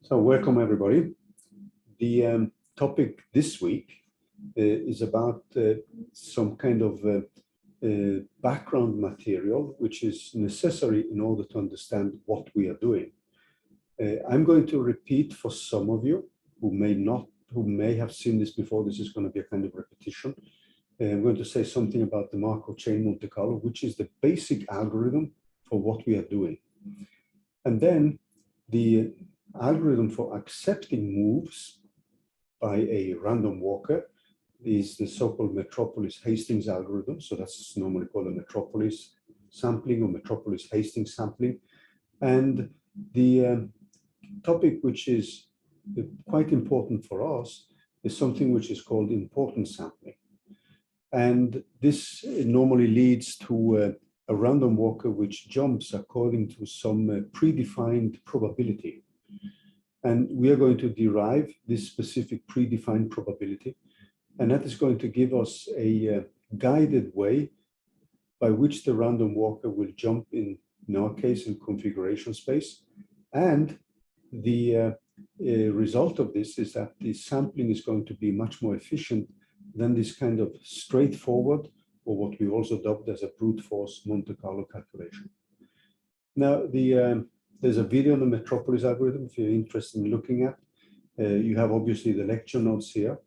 So welcome everybody. The topic this week is about some kind of background material which is necessary in order to understand what we are doing. I'm going to repeat for some of you who may have seen this before. This is going to be a kind of repetition. I'm going to say something about the Markov chain Monte Carlo, which is the basic algorithm for what we are doing. And then the algorithm for accepting moves by a random walker is the so-called Metropolis-Hastings algorithm. So that's normally called a Metropolis sampling or Metropolis-Hastings sampling. And the topic which is quite important for us is something which is called importance sampling. And this normally leads to a random walker which jumps according to some predefined probability. And we are going to derive this specific predefined probability. And that is going to give us a guided way by which the random walker will jump in our case, in configuration space. And the result of this is that the sampling is going to be much more efficient than this kind of straightforward, or what we also dubbed as a brute force Monte Carlo calculation. Now, there's a video on the Metropolis algorithm if you're interested in looking at. You have obviously the lecture notes here,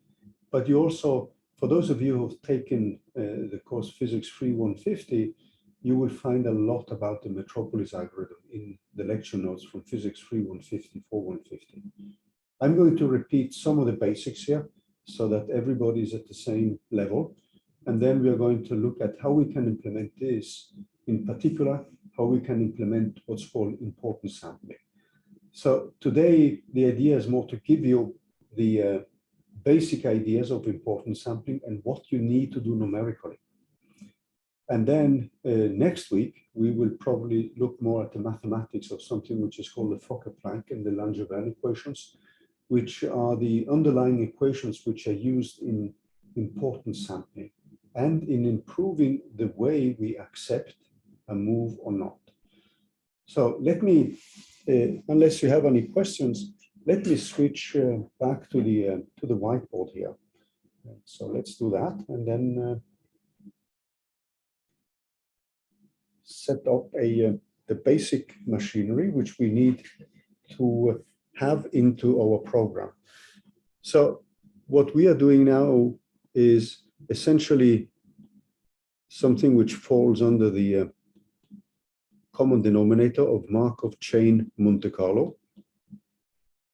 but you also, for those of you who've taken the course Physics 3-150, you will find a lot about the Metropolis algorithm in the lecture notes from Physics 3-150, 4-150. I'm going to repeat some of the basics here so that everybody is at the same level. And then we are going to look at how we can implement this, in particular, how we can implement what's called importance sampling. So today, the idea is more to give you the basic ideas of importance sampling and what you need to do numerically. And then next week, we will probably look more at the mathematics of something which is called the Fokker-Planck and the Langevin equations, which are the underlying equations which are used in importance sampling and in improving the way we accept a move or not. So let me, unless you have any questions, let me switch back to the whiteboard here. So let's do that, and then set up the basic machinery which we need to have into our program. So what we are doing now is essentially something which falls under the common denominator of Markov chain Monte Carlo,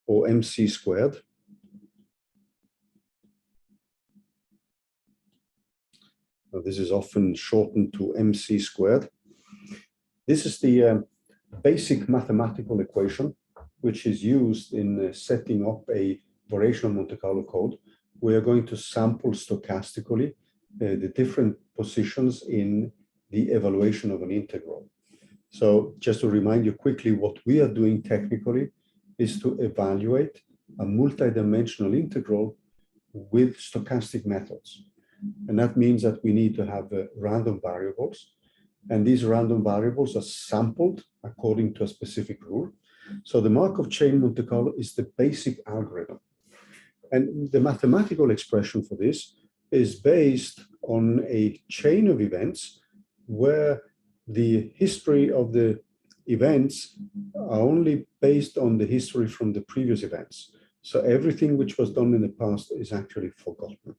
or MC squared. Now, this is often shortened to MC squared. This is the basic mathematical equation which is used in setting up a variational Monte Carlo code. We are going to sample stochastically the different positions in the evaluation of an integral. So just to remind you quickly, what we are doing technically is to evaluate a multidimensional integral with stochastic methods. And that means that we need to have random variables. And these random variables are sampled according to a specific rule. So the Markov chain Monte Carlo is the basic algorithm. And the mathematical expression for this is based on a chain of events where the history of the events are only based on the history from the previous events. So everything which was done in the past is actually forgotten.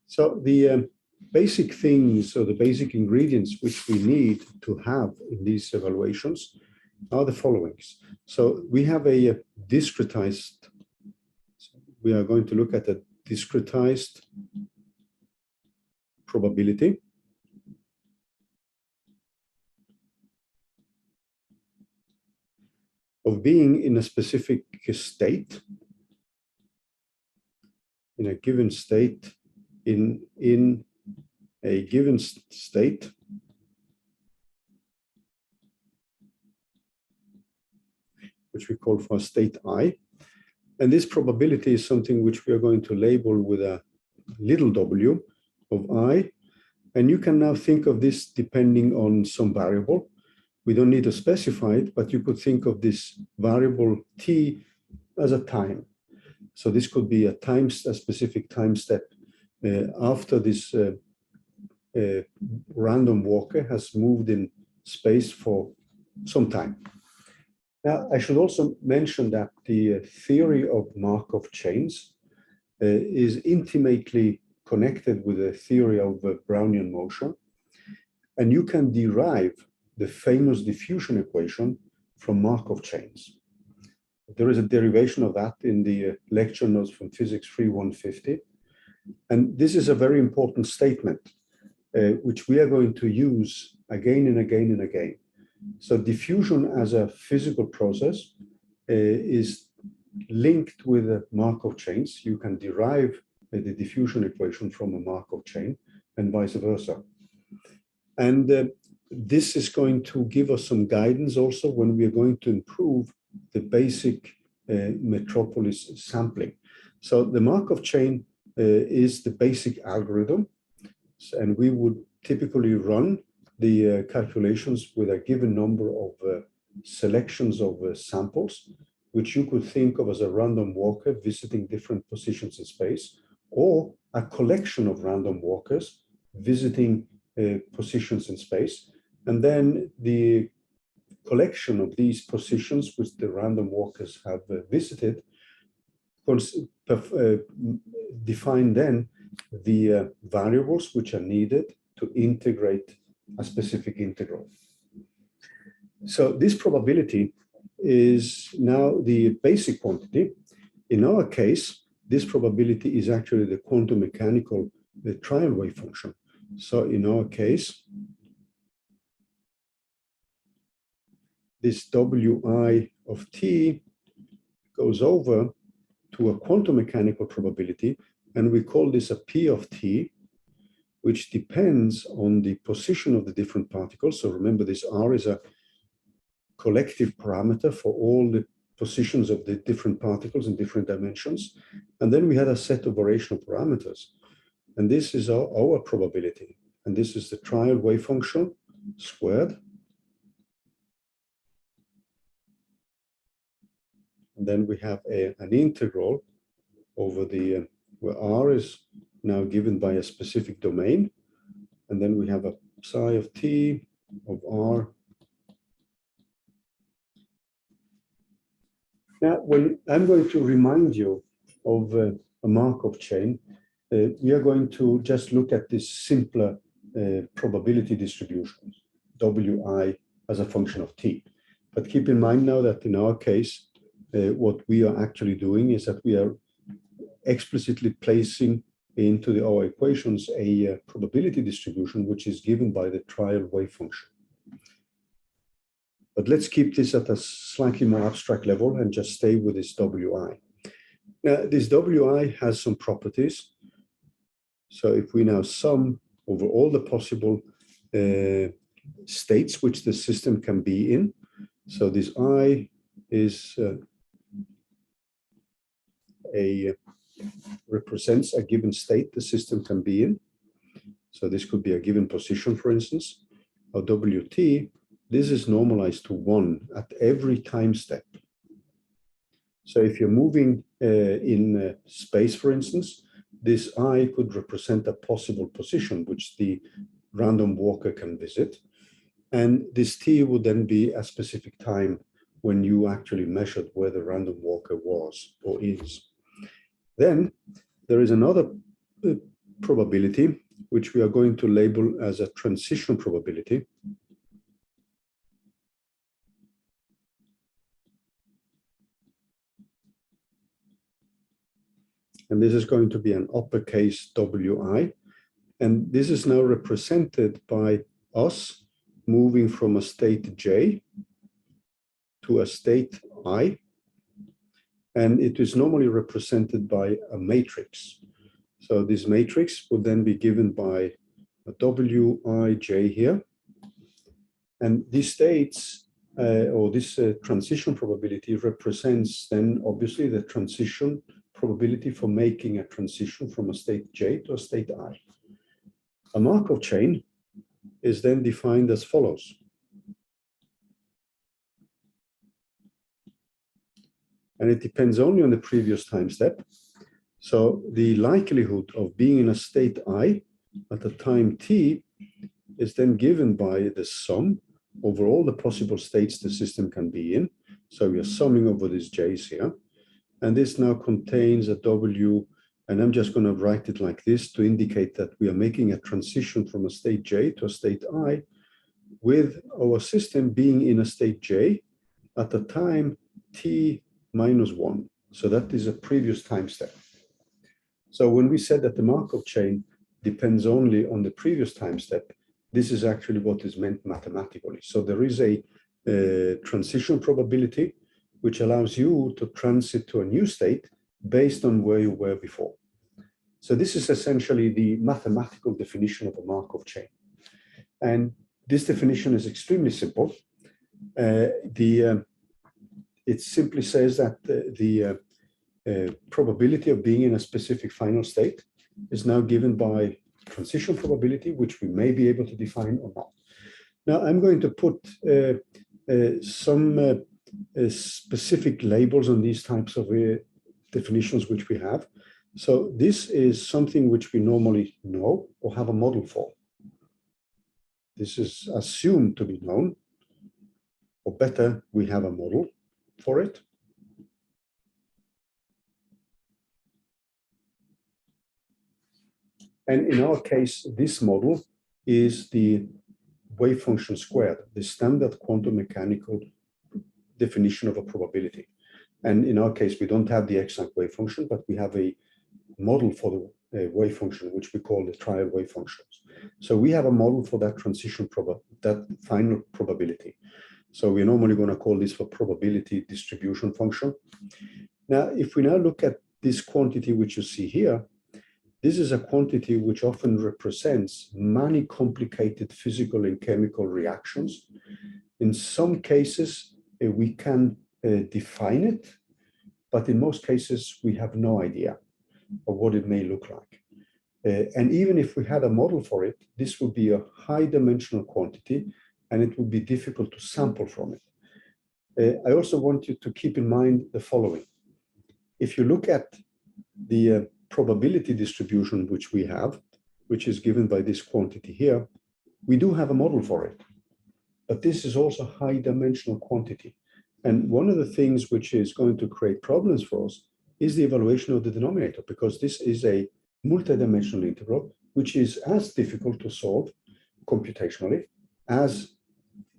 So the basic things, or the basic ingredients which we need to have in these evaluations are the following. So we have a discretized, we are going to look at a discretized probability. Of being in a specific state, in a given state, in a given state, which we call for state I. And this probability is something which we are going to label with a little w of I. And you can now think of this depending on some variable. we don't need to specify it, but you could think of this variable t as a time. So this could be a specific time step after this random walker has moved in space for some time. Now, I should also mention that the theory of Markov chains is intimately connected with the theory of Brownian motion. And you can derive the famous diffusion equation from Markov chains. There is a derivation of that in the lecture notes from Physics 3.150. And this is a very important statement, which we are going to use again and again and again. So diffusion as a physical process is linked with Markov chains. You can derive the diffusion equation from a Markov chain and vice versa. And this is going to give us some guidance also when we are going to improve the basic Metropolis sampling. So the Markov chain is the basic algorithm, and we would typically run the calculations with a given number of selections of samples, which you could think of as a random walker visiting different positions in space, or a collection of random walkers visiting positions in space. And then the collection of these positions which the random walkers have visited define then the variables which are needed to integrate a specific integral. So this probability is now the basic quantity. In our case, this probability is actually the quantum mechanical trial wave function. So in our case, this Wi of t goes over to a quantum mechanical probability, and we call this a p of t, which depends on the position of the different particles. So remember, this r is a collective parameter for all the positions of the different particles in different dimensions. And then we had a set of variational parameters. And this is our probability. And this is the trial wave function squared. And then we have an integral over the, where r is now given by a specific domain. And then we have a psi of t of r. Now, when I'm going to remind you of a Markov chain, we are going to just look at this simpler probability distribution, Wi as a function of t. But keep in mind now that in our case, what we are actually doing is that we are explicitly placing into our equations a probability distribution which is given by the trial wave function. But let's keep this at a slightly more abstract level and just stay with this Wi. Now, this Wi has some properties. So if we now sum over all the possible states which the system can be in, so this I is represents a given state the system can be in. So this could be a given position, for instance. Or Wt, this is normalized to 1 at every time step. So if you're moving in space, for instance, this I could represent a possible position which the random walker can visit. And this t would then be a specific time when you actually measured where the random walker was or is. Then there is another probability, which we are going to label as a transition probability. And this is going to be an uppercase Wi. And this is now represented by us moving from a state j to a state I. And it is normally represented by a matrix. So this matrix would then be given by a Wij here. And these states, or this transition probability represents then obviously the transition probability for making a transition from a state j to a state I. A Markov chain is then defined as follows. and it depends only on the previous time step. So the likelihood of being in a state I at the time t is then given by the sum over all the possible states the system can be in. So we are summing over these j's here. And this now contains a w, and I'm just going to write it like this to indicate that we are making a transition from a state j to a state I, with our system being in a state j at the time t minus 1. So that is a previous time step. So when we said that the Markov chain depends only on the previous time step, this is actually what is meant mathematically. So there is a transition probability which allows you to transit to a new state based on where you were before. So this is essentially the mathematical definition of a Markov chain. And this definition is extremely simple. It simply says that the probability of being in a specific final state is now given by transition probability, which we may be able to define or not. Now, I'm going to put some specific labels on these types of definitions which we have. So this is something which we normally know or have a model for. This is assumed to be known, or better, we have a model for it. And in our case, this model is the wave function squared, the standard quantum mechanical definition of a probability. And in our case, we don't have the exact wave function, but we have a model for the wave function, which we call the trial wave functions. So we have a model for that transition that final probability. So we're normally going to call this for probability distribution function. Now, if we now look at this quantity which you see here, this is a quantity which often represents many complicated physical and chemical reactions. In some cases, we can define it, but in most cases, we have no idea of what it may look like. And even if we had a model for it, this would be a high-dimensional quantity, and it would be difficult to sample from it. I also want you to keep in mind the following. If you look at the probability distribution which we have, which is given by this quantity here, we do have a model for it. But this is also a high-dimensional quantity. And one of the things which is going to create problems for us is the evaluation of the denominator, because this is a multidimensional integral, which is as difficult to solve computationally as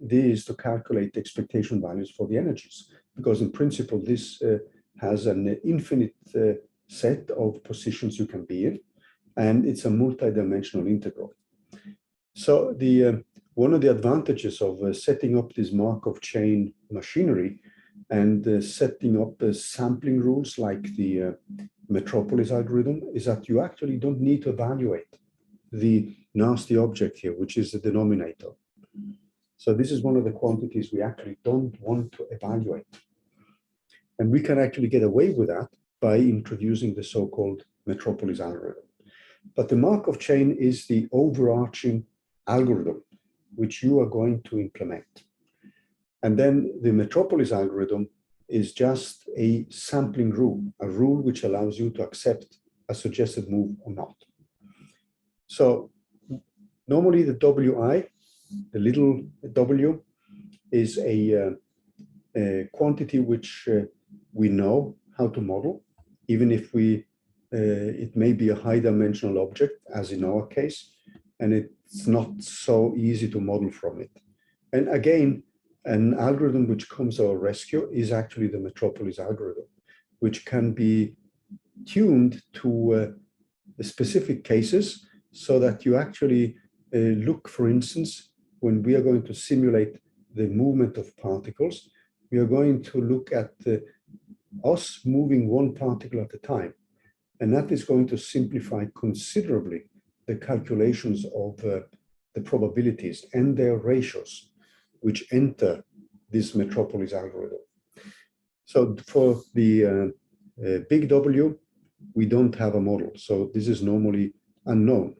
it is to calculate the expectation values for the energies. Because in principle, this has an infinite set of positions you can be in, and it's a multidimensional integral. So one of the advantages of setting up this Markov chain machinery and setting up sampling rules like the Metropolis algorithm is that you actually don't need to evaluate the nasty object here, which is the denominator. So this is one of the quantities we actually don't want to evaluate. And we can actually get away with that by introducing the so-called Metropolis algorithm. But the Markov chain is the overarching algorithm which you are going to implement. And then the Metropolis algorithm is just a sampling rule, a rule which allows you to accept a suggested move or not. So normally the WI, the little w, is a quantity which we know how to model, even if it may be a high-dimensional object, as in our case, and it's not so easy to model from it. And again, an algorithm which comes to our rescue is actually the Metropolis algorithm, which can be tuned to specific cases so that you actually look, for instance, when we are going to simulate the movement of particles, we are going to look at us moving one particle at a time. And that is going to simplify considerably the calculations of the probabilities and their ratios, which enter this Metropolis algorithm. So for the big W, we don't have a model. So this is normally unknown.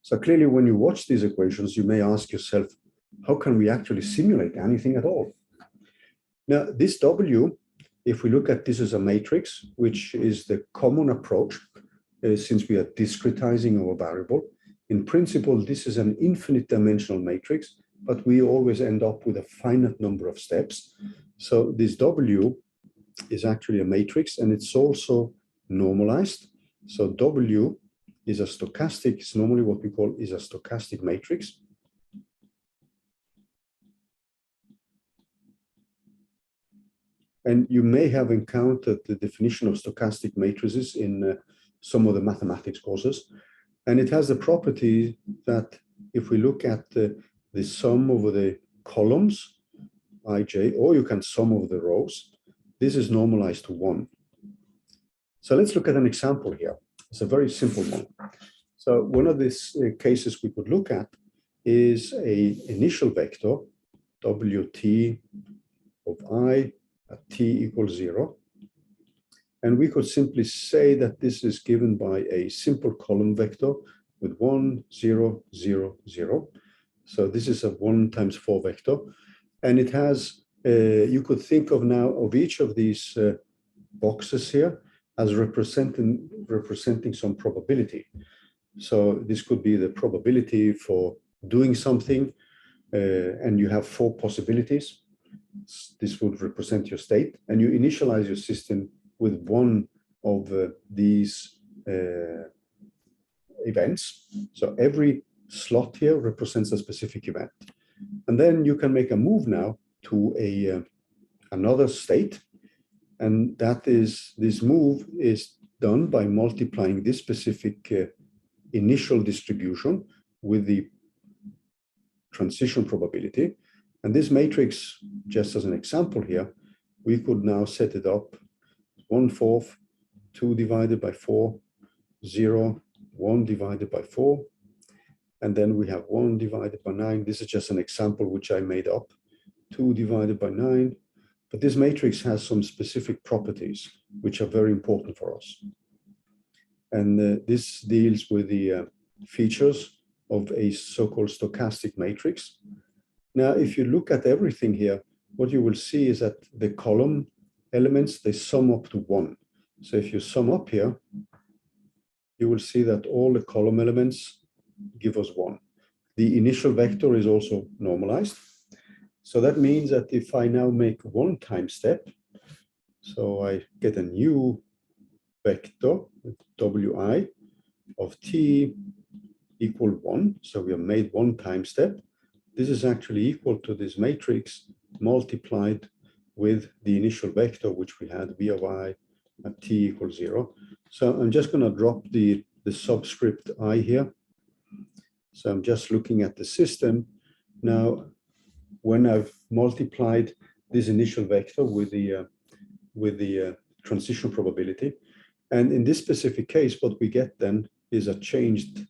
So clearly, when you watch these equations, you may ask yourself, how can we actually simulate anything at all? Now, this W, if we look at this as a matrix, which is the common approach, since we are discretizing our variable, in principle, this is an infinite dimensional matrix, but we always end up with a finite number of steps. So this W is actually a matrix, and it's also normalized. So W is a stochastic, it's normally what we call is a stochastic matrix. And you may have encountered the definition of stochastic matrices in some of the mathematics courses. And it has the property that if we look at the sum over the columns, ij, or you can sum over the rows, this is normalized to 1. So let's look at an example here. It's a very simple one. So one of these cases we could look at is an initial vector, wt of I at t equals 0. And we could simply say that this is given by a simple column vector with 1, 0, 0, 0. So this is a 1 times 4 vector. And it has, you could think of now of each of these boxes here as representing some probability. So this could be the probability for doing something, and you have 4 possibilities. This would represent your state, and you initialize your system with one of these events. So every slot here represents a specific event. And then you can make a move now to another state. And that is, this move is done by multiplying this specific initial distribution with the transition probability. And this matrix, just as an example here, we could now set it up 1/4, 2 divided by 4, 0, 1 divided by 4. And then we have 1 divided by 9. This is just an example which I made up. 2 divided by 9. But this matrix has some specific properties which are very important for us. And this deals with the features of a so-called stochastic matrix. Now, if you look at everything here, what you will see is that the column elements, they sum up to 1. So if you sum up here, you will see that all the column elements give us 1. The initial vector is also normalized. So that means that if I now make one time step, so I get a new vector, wi of t equal 1. So we have made one time step. This is actually equal to this matrix multiplied with the initial vector, which we had v of I at t equals 0. So I'm just going to drop the subscript I here. So I'm just looking at the system. Now, when I've multiplied this initial vector with the transition probability, and in this specific case, what we get then is a changed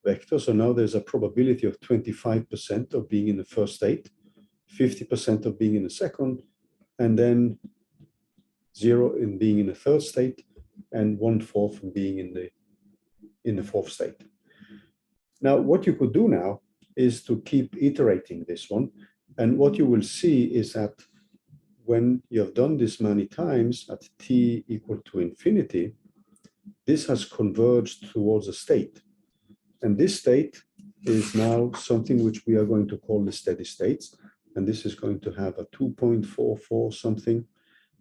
vector. So now there's a probability of 25% of being in the first state, 50% of being in the second, and then 0 in being in the third state, and 1/4 from being in the fourth state. Now, what you could do now is to keep iterating this one. And what you will see is that when you have done this many times at t equal to infinity, this has converged towards a state. And this state is now something which we are going to call the steady states. And this is going to have a 2.44 something.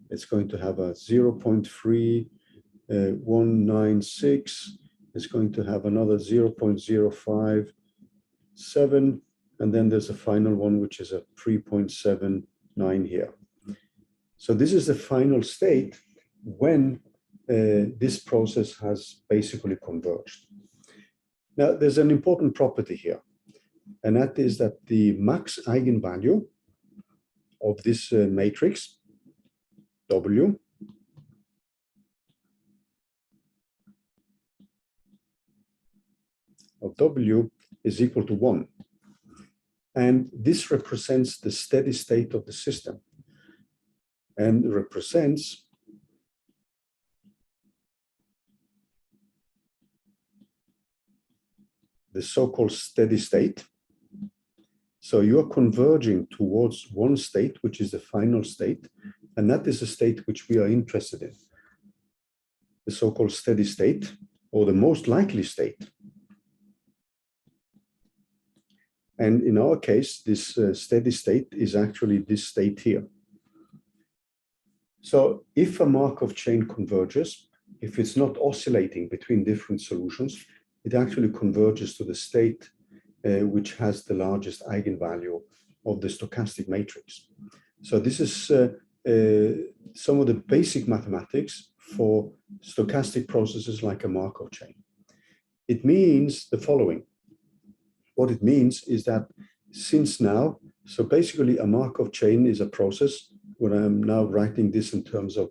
It's going to have a 0.3196. It's going to have another 0.057. And then there's a final one, which is a 3.79 here. So this is the final state when this process has basically converged. Now, there's an important property here, and that is that the max eigenvalue of this matrix, W, is equal to 1. And this represents the steady state of the system and represents the so-called steady state. So you're converging towards one state, which is the final state, and that is a state which we are interested in, the so-called steady state, or the most likely state. And in our case, this steady state is actually this state here. So if a Markov chain converges, if it's not oscillating between different solutions, it actually converges to the state which has the largest eigenvalue of the stochastic matrix. So this is some of the basic mathematics for stochastic processes like a Markov chain. It means the following. What it means is that since now, so basically a Markov chain is a process where I'm now writing this in terms of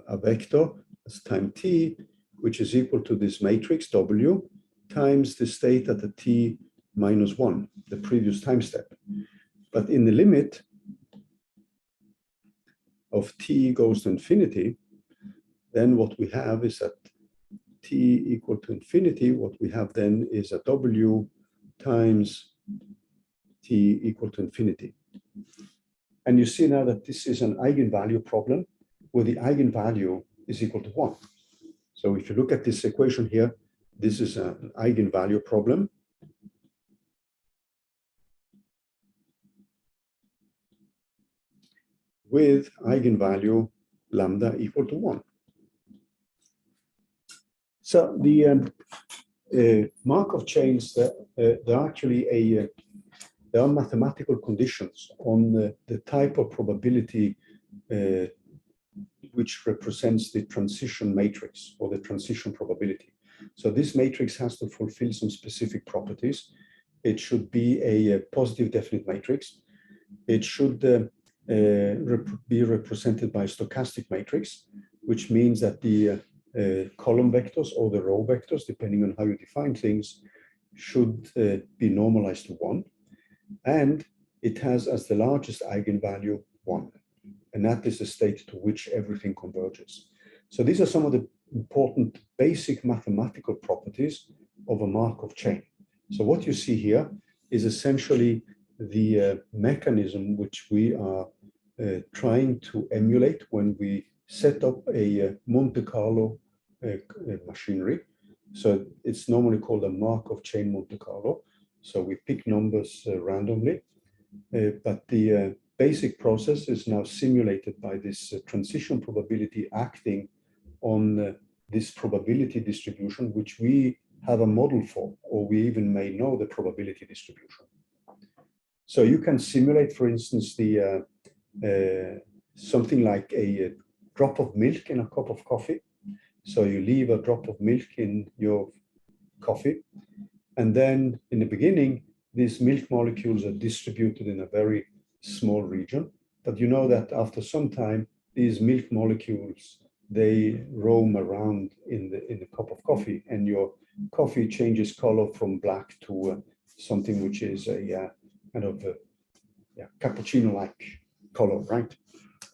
a vector as time t, which is equal to this matrix W times the state at the t minus 1, the previous time step. But in the limit of t goes to infinity, then what we have is that t equal to infinity, what we have then is a W times t equal to infinity. And you see now that this is an eigenvalue problem where the eigenvalue is equal to 1. So if you look at this equation here, this is an eigenvalue problem. With eigenvalue lambda equal to 1. So the Markov chains, they're actually there are mathematical conditions on the type of probability which represents the transition matrix or the transition probability. So this matrix has to fulfill some specific properties. It should be a positive definite matrix. It should be represented by a stochastic matrix, which means that the column vectors or the row vectors, depending on how you define things, should be normalized to 1. And it has as the largest eigenvalue 1. And that is the state to which everything converges. So these are some of the important basic mathematical properties of a Markov chain. So what you see here is essentially the mechanism which we are trying to emulate when we set up a Monte Carlo machinery. So it's normally called a Markov chain Monte Carlo. So we pick numbers randomly, but the basic process is now simulated by this transition probability acting on this probability distribution, which we have a model for, or we even may know the probability distribution. So you can simulate, for instance, the something like a drop of milk in a cup of coffee. So you leave a drop of milk in your coffee, and then in the beginning, these milk molecules are distributed in a very small region. But you know that after some time, these milk molecules, they roam around in the cup of coffee, and your coffee changes color from black to something which is a kind of cappuccino-like color, right?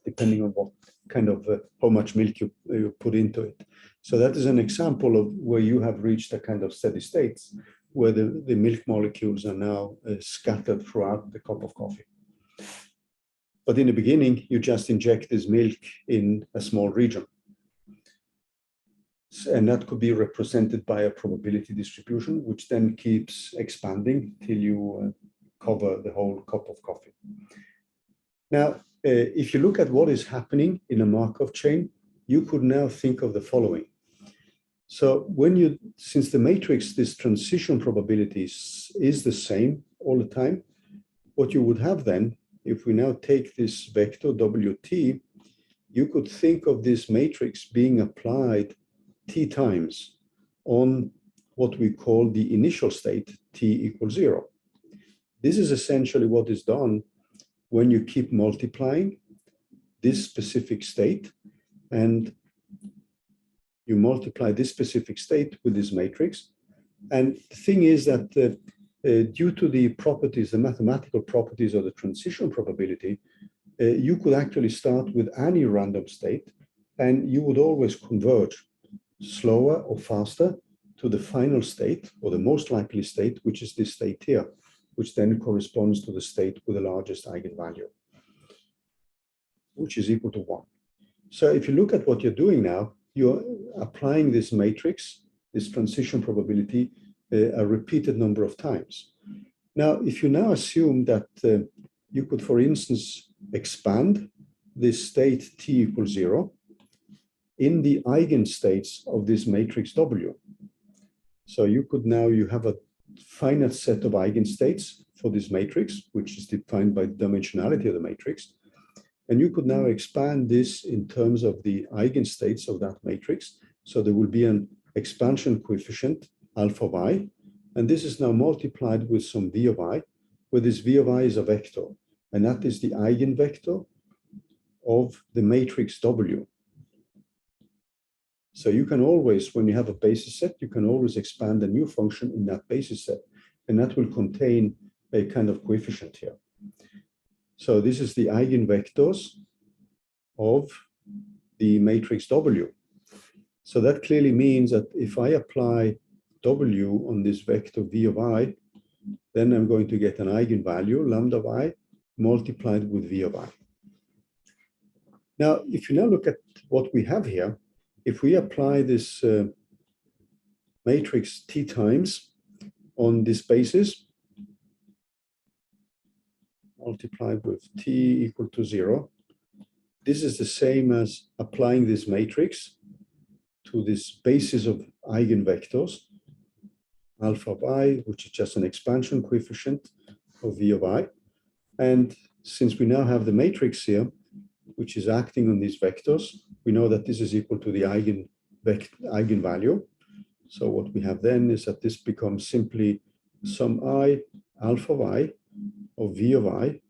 Depending on what kind of how much milk you put into it. So that is an example of where you have reached a kind of steady states where the milk molecules are now scattered throughout the cup of coffee. But in the beginning, you just inject this milk in a small region. And that could be represented by a probability distribution, which then keeps expanding till you cover the whole cup of coffee. Now, if you look at what is happening in a Markov chain, you could now think of the following. So since the matrix, this transition probability is the same all the time, what you would have then, if we now take this vector WT, you could think of this matrix being applied t times on what we call the initial state, t equals 0. This is essentially what is done when you keep multiplying this specific state, and you multiply this specific state with this matrix. And the thing is that due to the properties, the mathematical properties of the transition probability, you could actually start with any random state, and you would always converge slower or faster to the final state, or the most likely state, which is this state here. which then corresponds to the state with the largest eigenvalue, which is equal to 1. So if you look at what you're doing now, you're applying this matrix, this transition probability, a repeated number of times. Now, if you now assume that you could, for instance, expand this state t equals 0 in the eigenstates of this matrix W. So you could now, you have a finite set of eigenstates for this matrix, which is defined by the dimensionality of the matrix. And you could now expand this in terms of the eigenstates of that matrix. So there will be an expansion coefficient, alpha of I, and this is now multiplied with some v of I, where this v of I is a vector, and that is the eigenvector of the matrix W. So you can always, when you have a basis set, you can always expand a new function in that basis set, and that will contain a kind of coefficient here. So this is the eigenvectors of the matrix W. So that clearly means that if I apply W on this vector v of I, then I'm going to get an eigenvalue, lambda of I, multiplied with v of I. Now, if you now look at what we have here, if we apply this matrix t times on this basis, multiplied with t equal to 0, this is the same as applying this matrix to this basis of eigenvectors, alpha of I, which is just an expansion coefficient of v of I. And since we now have the matrix here, which is acting on these vectors, we know that this is equal to the eigenvalue. So what we have then is that this becomes simply some I, alpha of I, of v of I,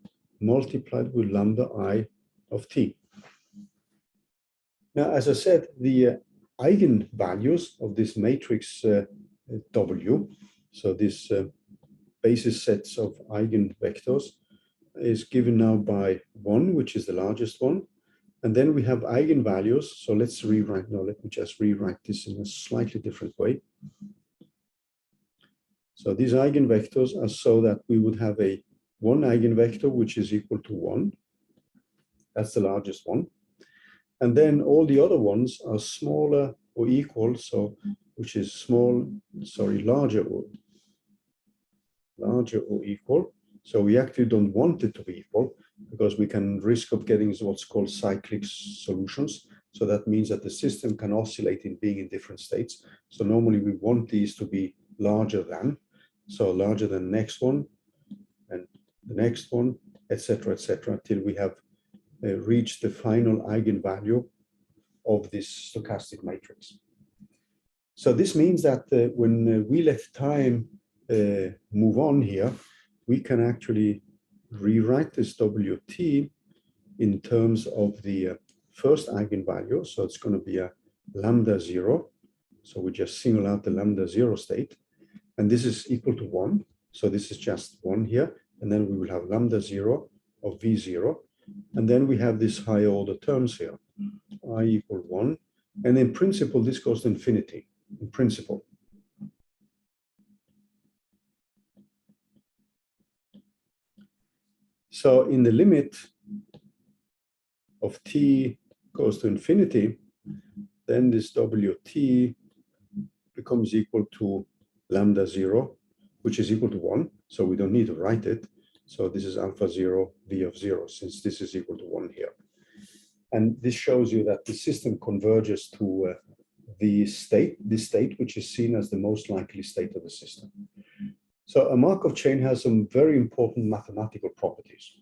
multiplied with lambda I of t. Now, as I said, the eigenvalues of this matrix W, so this basis sets of eigenvectors, is given now by 1, which is the largest one. And then we have eigenvalues. So let's rewrite, no, let me just rewrite this in a slightly different way. So these eigenvectors are so that we would have a one eigenvector, which is equal to 1. That's the largest one. And then all the other ones are smaller or equal, so which is larger or equal. So we actually don't want it to be equal because we can risk of getting what's called cyclic solutions. So that means that the system can oscillate in being in different states. So normally we want these to be larger than, so larger than the next one and the next one, etc., till we have reached the final eigenvalue of this stochastic matrix. So this means that when we let time move on here, we can actually rewrite this WT in terms of the first eigenvalue. So it's going to be a lambda 0. So we just single out the lambda 0 state. And this is equal to 1. So this is just 1 here. And then we will have lambda 0 of V0. And then we have these higher order terms here, I equal 1. And in principle, this goes to infinity, in principle. So in the limit of t goes to infinity, then this WT becomes equal to lambda 0, which is equal to 1. So we don't need to write it. So this is alpha 0, V of 0, since this is equal to 1 here. And this shows you that the system converges to this state, which is seen as the most likely state of the system. So a Markov chain has some very important mathematical properties,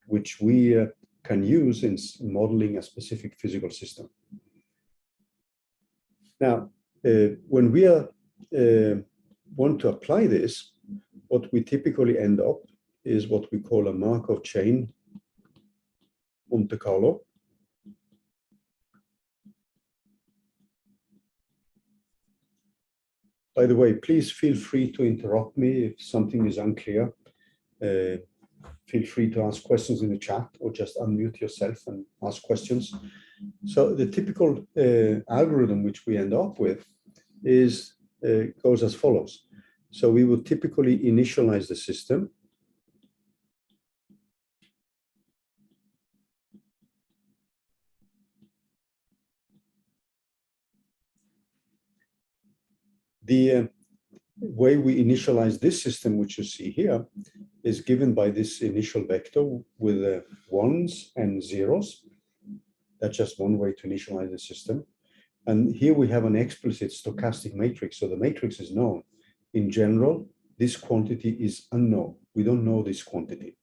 which we can use in modeling a specific physical system. Now, when we want to apply this, what we typically end up is what we call a Markov chain Monte Carlo. By the way, please feel free to interrupt me if something is unclear. Feel free to ask questions in the chat or just unmute yourself and ask questions. So the typical algorithm which we end up with is goes as follows. So we would typically initialize the system The way we initialize this system, which you see here, is given by this initial vector with ones and zeros. That's just one way to initialize the system. And here we have an explicit stochastic matrix. So the matrix is known. In general, this quantity is unknown. We don't know this quantity.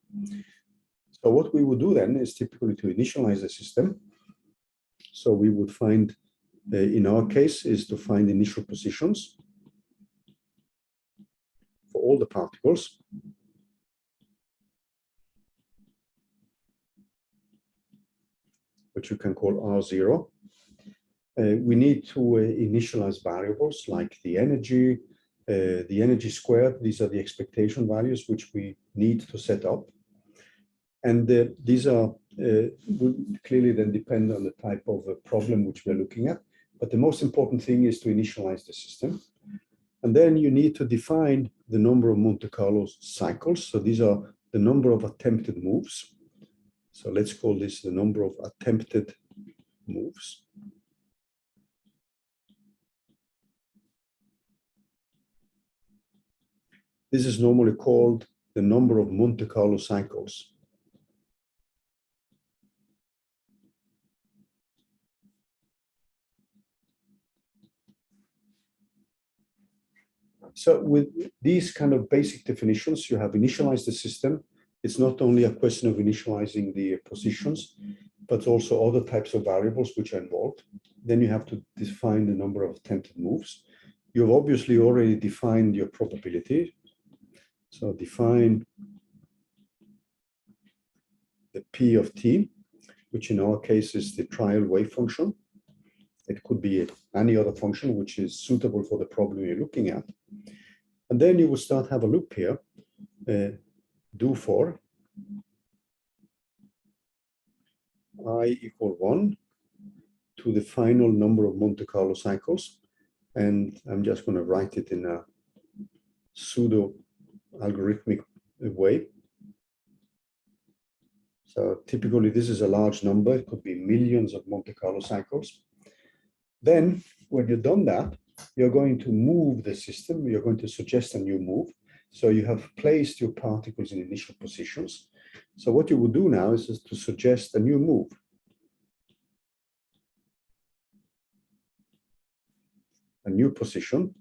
So what we would do then is typically to initialize the system. So we would find, in our case, is to find initial positions for all the particles. Which you can call R0. We need to initialize variables like the energy squared. These are the expectation values which we need to set up. And these are would clearly then depend on the type of problem which we're looking at. But the most important thing is to initialize the system. And then you need to define the number of Monte Carlo cycles. So these are the number of attempted moves. So let's call this the number of attempted moves. This is normally called the number of Monte Carlo cycles. So with these kind of basic definitions, you have initialized the system. It's not only a question of initializing the positions, but also other types of variables which are involved. Then you have to define the number of attempted moves. You've obviously already defined your probability. So define the P of t, which in our case is the trial wave function. It could be any other function which is suitable for the problem you're looking at. And then you will start have a loop here. Do for I equal 1 to the final number of Monte Carlo cycles. And I'm just going to write it in a pseudo algorithmic way. So typically this is a large number. It could be millions of Monte Carlo cycles. Then when you've done that, you're going to move the system. You're going to suggest a new move. So you have placed your particles in initial positions. So what you would do now is to suggest a new move. A new position.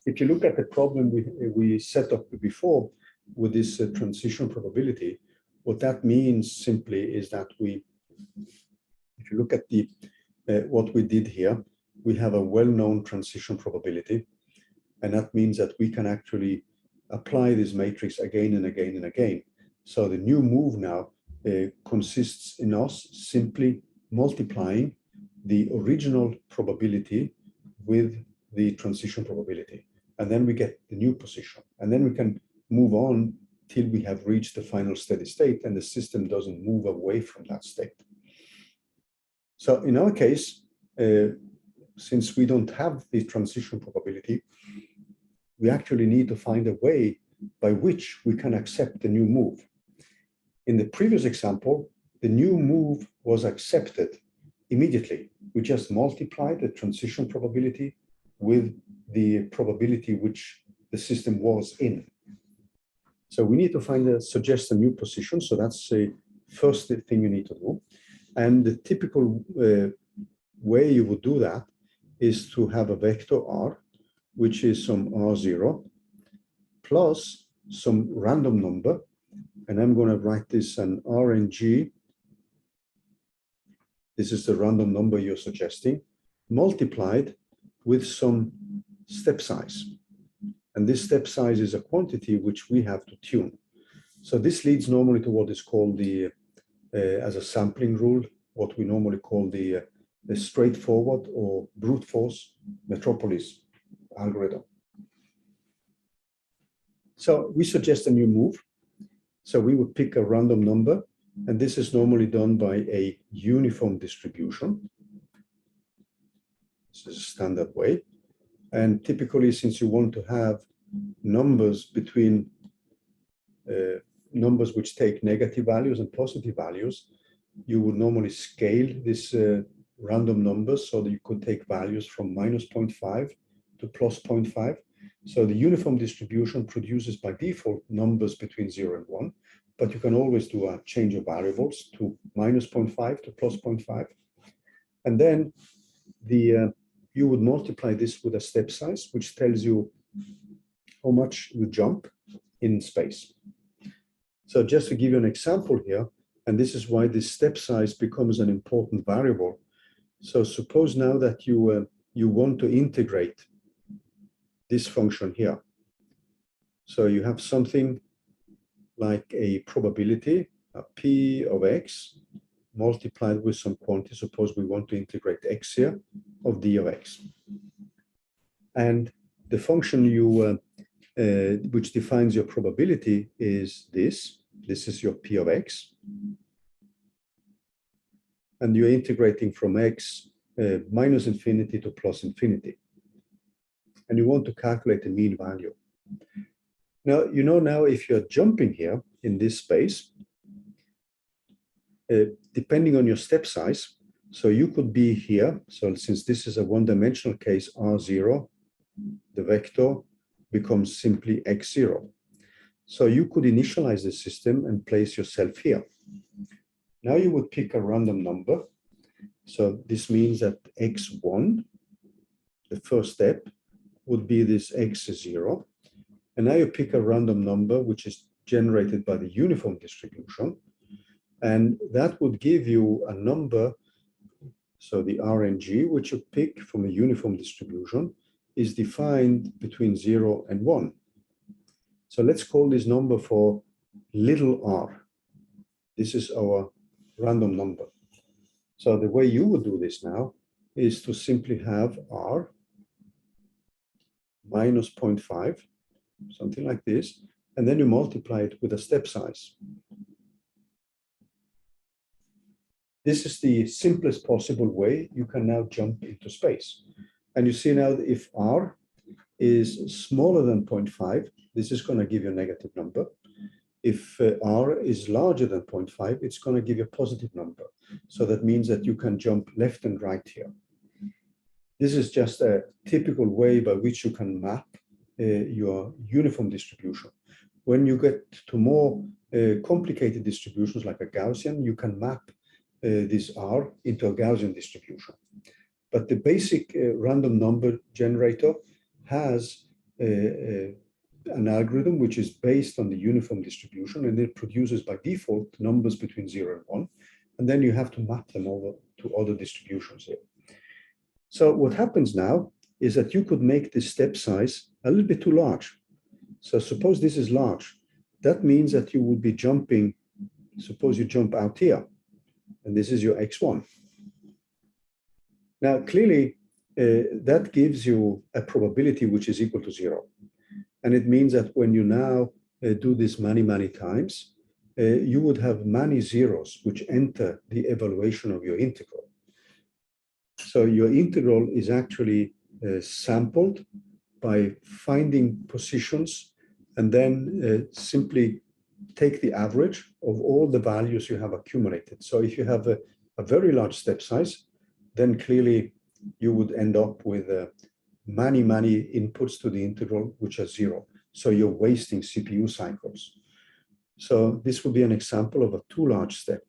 If you look at the problem we set up before with this transition probability, what that means simply is that if you look at the what we did here, we have a well-known transition probability. And that means that we can actually apply this matrix again and again and again. So the new move now consists in us simply multiplying the original probability with the transition probability. And then we get the new position. And then we can move on till we have reached the final steady state and the system doesn't move away from that state. So in our case, since we don't have the transition probability, we actually need to find a way by which we can accept the new move. In the previous example, the new move was accepted immediately. We just multiplied the transition probability with the probability which the system was in. So we need to suggest a new position. So that's the first thing you need to do. And the typical way you would do that is to have a vector R, which is some R0 plus some random number. And I'm going to write this an RNG. This is the random number you're suggesting, multiplied with some step size. And this step size is a quantity which we have to tune. So this leads normally to what is called the, as a sampling rule, what we normally call the straightforward or brute force Metropolis algorithm. So we suggest a new move. So we would pick a random number, and this is normally done by a uniform distribution. This is a standard way. And typically, since you want to have numbers between numbers which take negative values and positive values, you would normally scale this random numbers so that you could take values from -0.5 to +0.5. So the uniform distribution produces by default numbers between 0 and 1, but you can always do a change of variables to -0.5 to +0.5. And then you would multiply this with a step size, which tells you how much you jump in space. So just to give you an example here, and this is why this step size becomes an important variable. So suppose now that you want to integrate this function here. So you have something like a probability, a p of x, multiplied with some quantity. Suppose we want to integrate x here, of d of x. And the function which defines your probability is this. This is your p of x. And you're integrating from x minus infinity to plus infinity. And you want to calculate the mean value. Now, you know now if you're jumping here in this space, depending on your step size, so you could be here. So since this is a one-dimensional case, R0, the vector becomes simply x0. So you could initialize the system and place yourself here. Now you would pick a random number. So this means that x1, the first step, would be this x0. And now you pick a random number, which is generated by the uniform distribution. And that would give you a number. So the RNG, which you pick from a uniform distribution, is defined between 0 and 1. So let's call this number for little r. This is our random number. So the way you would do this now is to simply have r minus 0.5, something like this, and then you multiply it with a step size. This is the simplest possible way you can now jump into space. And you see now that if r is smaller than 0.5, this is going to give you a negative number. If r is larger than 0.5, it's going to give you a positive number. So that means that you can jump left and right here. This is just a typical way by which you can map your uniform distribution. When you get to more complicated distributions like a Gaussian, you can map this R into a Gaussian distribution. But the basic random number generator has an algorithm which is based on the uniform distribution, and it produces by default numbers between 0 and 1. And then you have to map them over to other distributions here. So what happens now is that you could make this step size a little bit too large. So suppose this is large. That means that you would be jumping, suppose you jump out here, and this is your x1. Now, clearly, that gives you a probability which is equal to 0. And it means that when you now do this many, many times, you would have many zeros which enter the evaluation of your integral. So your integral is actually sampled by finding positions and then simply take the average of all the values you have accumulated. So if you have a very large step size, then clearly you would end up with many, many inputs to the integral, which are 0. So you're wasting CPU cycles. So this would be an example of a too large step.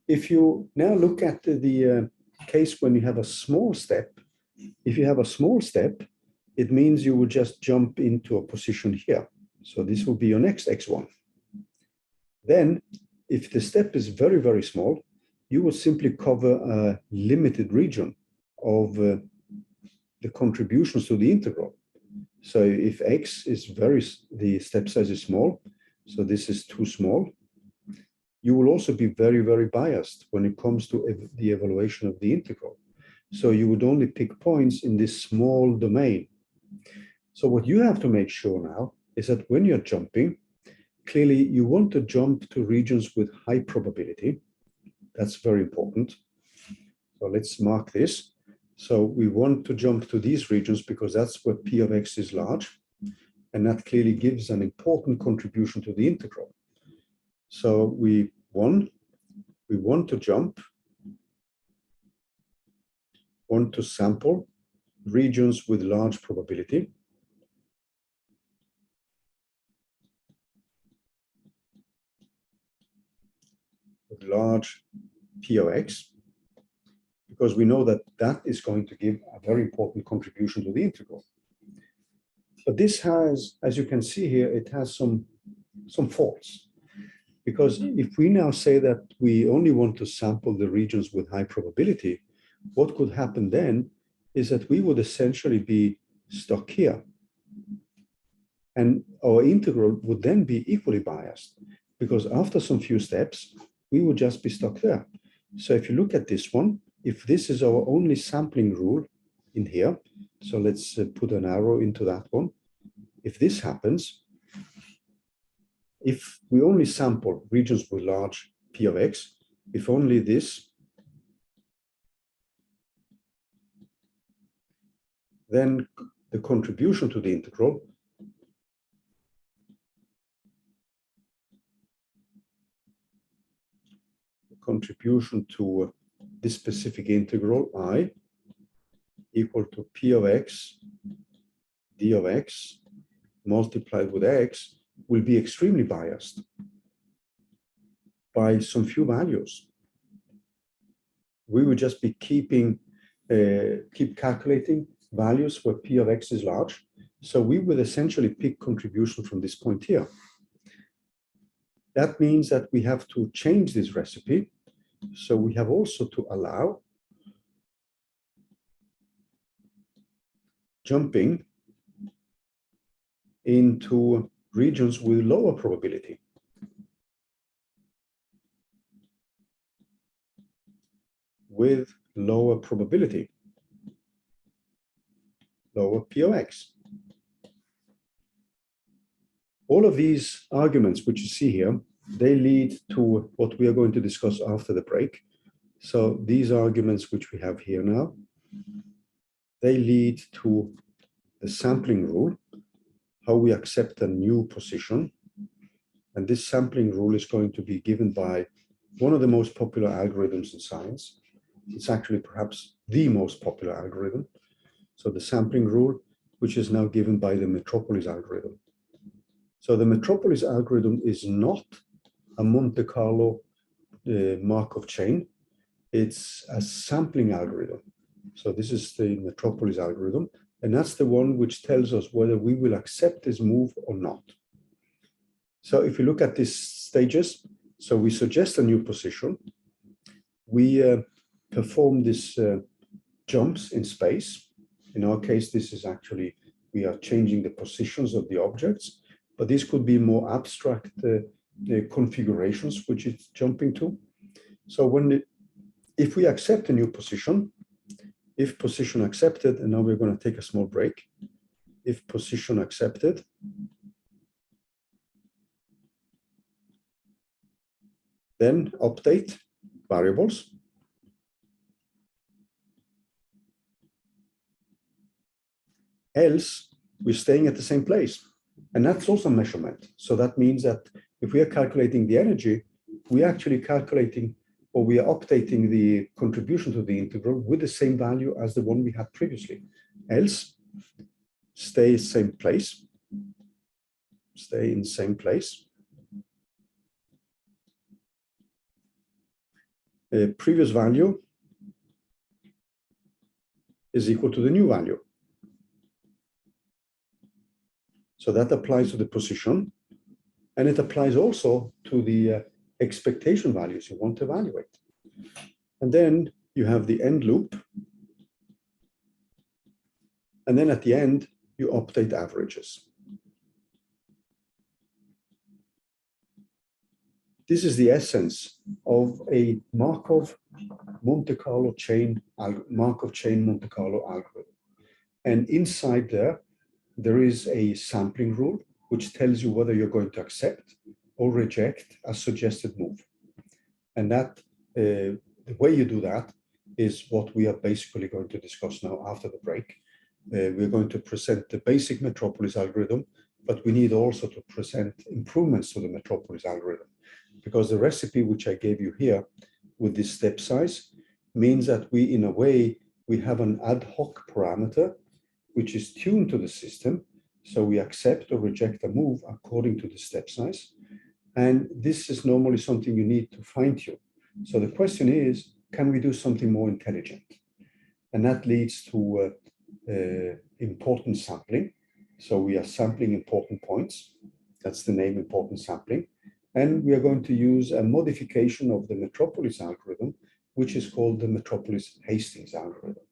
If you now look at the case when you have a small step, if you have a small step, it means you would just jump into a position here. So this will be your next x1. Then, if the step is very, very small, you will simply cover a limited region of the contributions to the integral. So if x is the step size is small, so this is too small, you will also be very, very biased when it comes to the evaluation of the integral. So you would only pick points in this small domain. So what you have to make sure now is that when you're jumping, clearly you want to jump to regions with high probability. That's very important. So let's mark this. So we want to jump to these regions because that's where P of x is large. And that clearly gives an important contribution to the integral. So we One, we want to sample regions with large probability. With large P of X, because we know that that is going to give a very important contribution to the integral. But this has, as you can see here, it has some faults. Because if we now say that we only want to sample the regions with high probability, what could happen then is that we would essentially be stuck here. And our integral would then be equally biased, because after some few steps, we would just be stuck there. So if you look at this one, if this is our only sampling rule in here, so let's put an arrow into that one. If this happens, if we only sample regions with large P of X, if only this, then the contribution to the integral to this specific integral I equal to P of X d of X multiplied with X will be extremely biased by some few values. We would just be keep calculating values where P of X is large. So we would essentially pick contribution from this point here. That means that we have to change this recipe. So we have also to allow jumping into regions with lower probability. With lower probability, lower P of X. All of these arguments which you see here, they lead to what we are going to discuss after the break. So these arguments which we have here now, they lead to the sampling rule, how we accept a new position. And this sampling rule is going to be given by one of the most popular algorithms in science. It's actually perhaps the most popular algorithm. So the sampling rule, which is now given by the Metropolis algorithm. So the Metropolis algorithm is not a Monte Carlo Markov chain. It's a sampling algorithm. So this is the Metropolis algorithm, and that's the one which tells us whether we will accept this move or not. So if you look at these stages, so we suggest a new position. We perform these jumps in space. In our case, this is actually, we are changing the positions of the objects, but this could be more abstract configurations which it's jumping to. So if we accept a new position, if position accepted, and now we're going to take a small break. If position accepted, then update variables. Else, we're staying at the same place. And that's also measurement. So that means that if we are calculating the energy, we're actually calculating, or we are updating the contribution to the integral with the same value as the one we had previously. Else, stay same place. Stay in same place. Previous value is equal to the new value. So that applies to the position, and it applies also to the expectation values you want to evaluate. And then you have the end loop. And then at the end, you update averages. This is the essence of a Markov Monte Carlo chain, Markov chain Monte Carlo algorithm. And inside there is a sampling rule, which tells you whether you're going to accept or reject a suggested move. And that the way you do that is what we are basically going to discuss now after the break. We're going to present the basic Metropolis algorithm, but we need also to present improvements to the Metropolis algorithm, because the recipe which I gave you here with this step size means that we, in a way, we have an ad hoc parameter which is tuned to the system. So we accept or reject a move according to the step size. And this is normally something you need to fine tune. So the question is, can we do something more intelligent? And that leads to important sampling. So we are sampling important points. That's the name, important sampling. And we are going to use a modification of the Metropolis algorithm, which is called the Metropolis-Hastings algorithm.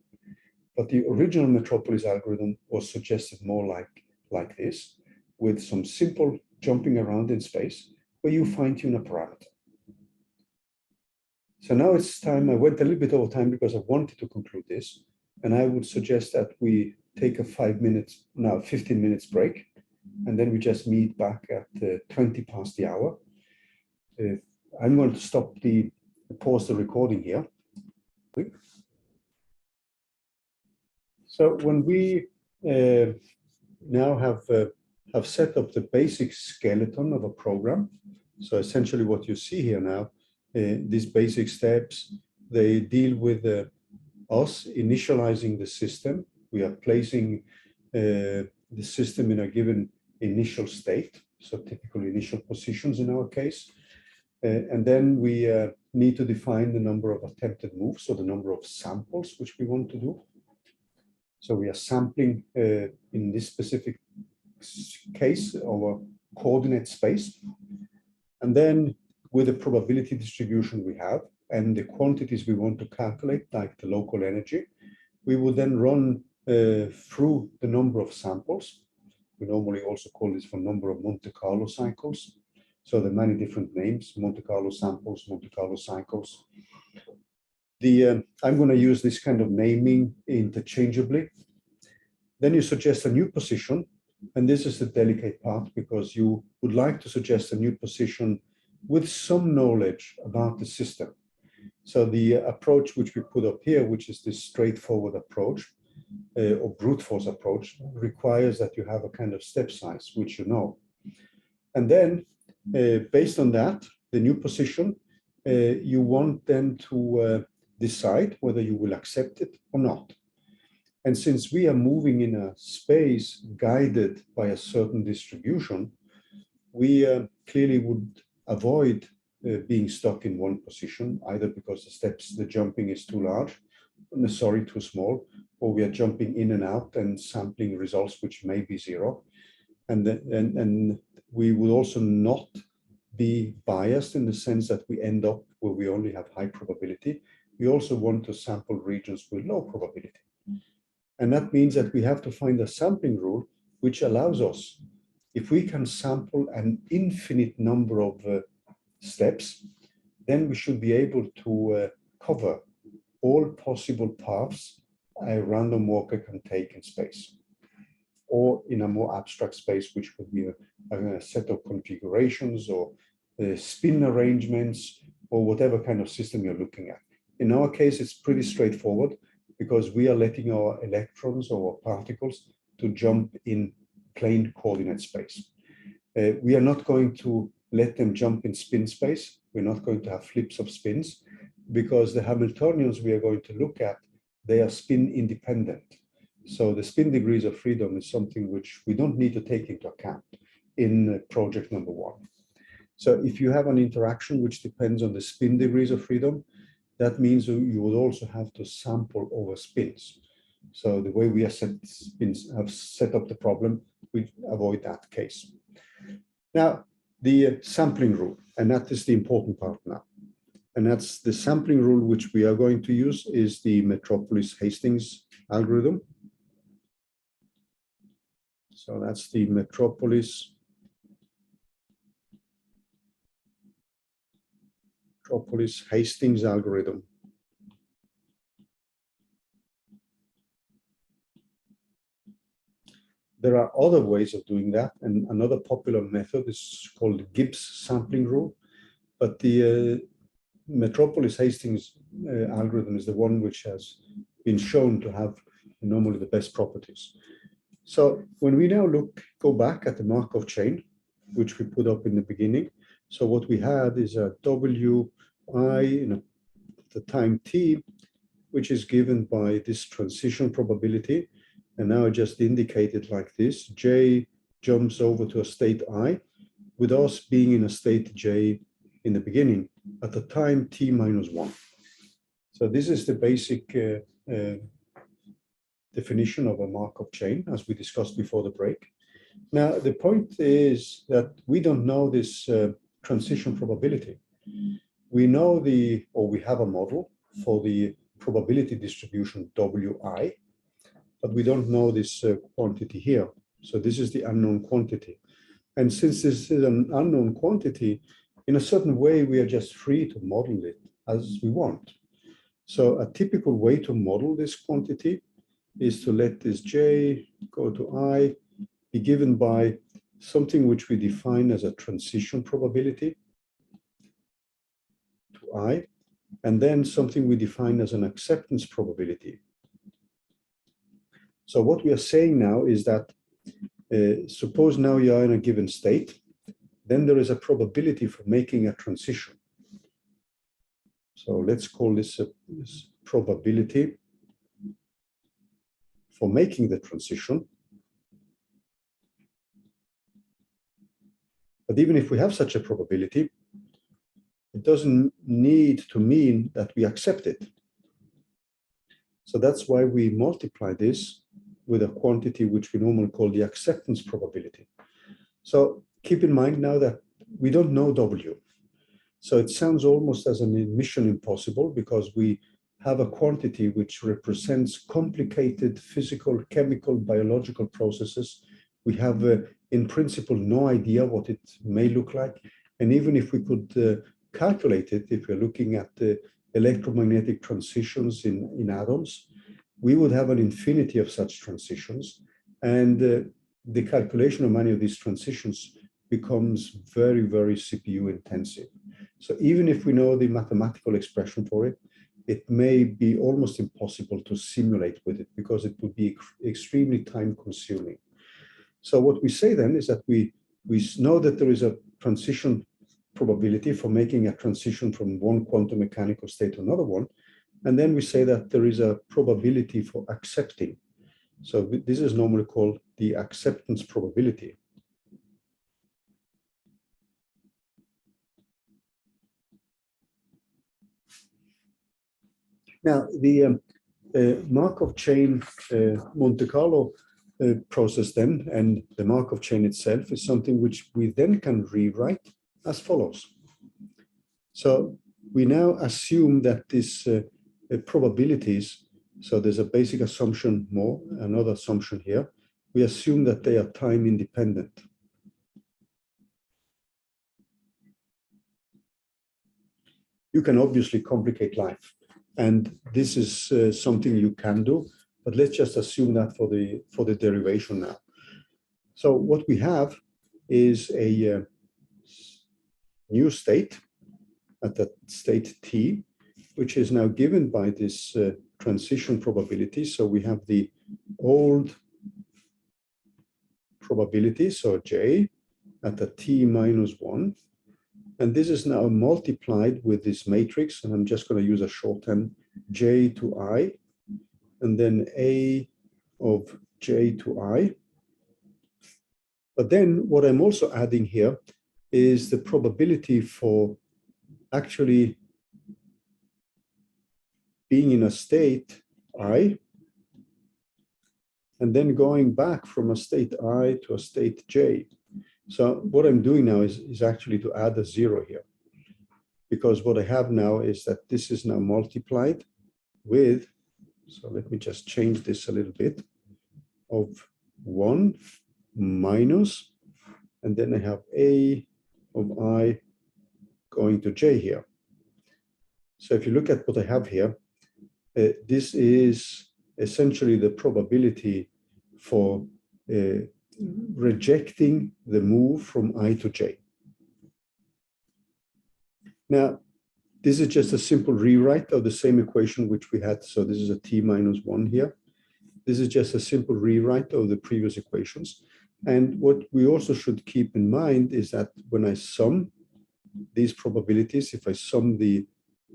But the original Metropolis algorithm was suggested more like this, with some simple jumping around in space, where you fine-tune a parameter. So now it's time. I went a little bit over time because I wanted to conclude this, and I would suggest that we take a 15 minutes break, and then we just meet back at 20 past the hour. I'm going to pause the recording here. So when we now have set up the basic skeleton of a program, so essentially what you see here now, these basic steps, they deal with us initializing the system. We are placing the system in a given initial state, so typical initial positions in our case. And then we need to define the number of attempted moves, so the number of samples which we want to do. So we are sampling, in this specific case, our coordinate space. And then with the probability distribution we have and the quantities we want to calculate, like the local energy, we will then run through the number of samples. We normally also call this for number of Monte Carlo cycles. So there are many different names: Monte Carlo samples, Monte Carlo cycles. I'm going to use this kind of naming interchangeably. Then you suggest a new position, and this is the delicate part, because you would like to suggest a new position with some knowledge about the system. So the approach which we put up here, which is this straightforward approach, or brute force approach, requires that you have a kind of step size, which you know. And then, based on that, the new position, you want then to decide whether you will accept it or not. And since we are moving in a space guided by a certain distribution, we clearly would avoid being stuck in one position, either because the jumping is too large, too small, or we are jumping in and out and sampling results which may be zero. And we will also not be biased in the sense that we end up where we only have high probability. We also want to sample regions with low probability. And that means that we have to find a sampling rule which allows us, if we can sample an infinite number of steps, then we should be able to cover all possible paths a random walker can take in space, or in a more abstract space, which could be a set of configurations or spin arrangements or whatever kind of system you're looking at. In our case, it's pretty straightforward because we are letting our electrons or particles to jump in plane coordinate space. We are not going to let them jump in spin space. We're not going to have flips of spins, because the Hamiltonians we are going to look at, they are spin independent. So the spin degrees of freedom is something which we don't need to take into account in project number 1. So if you have an interaction which depends on the spin degrees of freedom, that means you will also have to sample over spins. So the way we have set up the problem, we avoid that case. Now, the sampling rule, and that is the important part now. And that's the sampling rule which we are going to use is the Metropolis-Hastings algorithm. So that's the Metropolis-Hastings algorithm. There are other ways of doing that, and another popular method is called Gibbs sampling rule. But the Metropolis-Hastings algorithm is the one which has been shown to have normally the best properties. So when we now go back at the Markov chain, which we put up in the beginning, So what we had is a Wi in the time t, which is given by this transition probability. And now I just indicate it like this. J jumps over to a state I, with us being in a state J in the beginning at the time t minus 1. So this is the basic definition of a Markov chain, as we discussed before the break. Now, the point is that we don't know this transition probability. We know we have a model for the probability distribution Wi, but we don't know this quantity here. So this is the unknown quantity. And since this is an unknown quantity, in a certain way, we are just free to model it as we want. So a typical way to model this quantity is to let this J go to I, be given by something which we define as a transition probability to I, and then something we define as an acceptance probability. So what we are saying now is that suppose now you are in a given state, then there is a probability for making a transition. So let's call this probability for making the transition. But even if we have such a probability, it doesn't need to mean that we accept it. So that's why we multiply this with a quantity which we normally call the acceptance probability. So keep in mind now that we don't know W. So it sounds almost as an mission impossible, because we have a quantity which represents complicated physical, chemical, biological processes. We have, in principle, no idea what it may look like. And even if we could calculate it, if we're looking at the electromagnetic transitions in atoms, we would have an infinity of such transitions. And the calculation of many of these transitions becomes very, very CPU intensive. So even if we know the mathematical expression for it, it may be almost impossible to simulate with it, because it would be extremely time consuming. So what we say then is that we know that there is a transition probability for making a transition from one quantum mechanical state to another one. And then we say that there is a probability for accepting. So this is normally called the acceptance probability. Now, the Markov chain Monte Carlo process then, and the Markov chain itself, is something which we then can rewrite as follows. So we now assume that these probabilities, so there's a basic assumption more, another assumption here. We assume that they are time independent. You can obviously complicate life, and this is something you can do, but let's just assume that for the derivation now. So what we have is a new state at that state t, which is now given by this transition probability. So we have the old probability, so J at the t minus 1. And this is now multiplied with this matrix, and I'm just going to use a shorthand, J to I, and then A of J to I. But then what I'm also adding here is the probability for actually being in a state I, and then going back from a state I to a state J. So what I'm doing now is actually to add a 0 here, because what I have now is that this is now multiplied with, so let me just change this a little bit, of 1 minus, and then I have A of I going to J here. So if you look at what I have here, this is essentially the probability for rejecting the move from I to J. Now, this is just a simple rewrite of the same equation which we had. So this is a t minus 1 here. This is just a simple rewrite of the previous equations. And what we also should keep in mind is that when I sum these probabilities if I sum the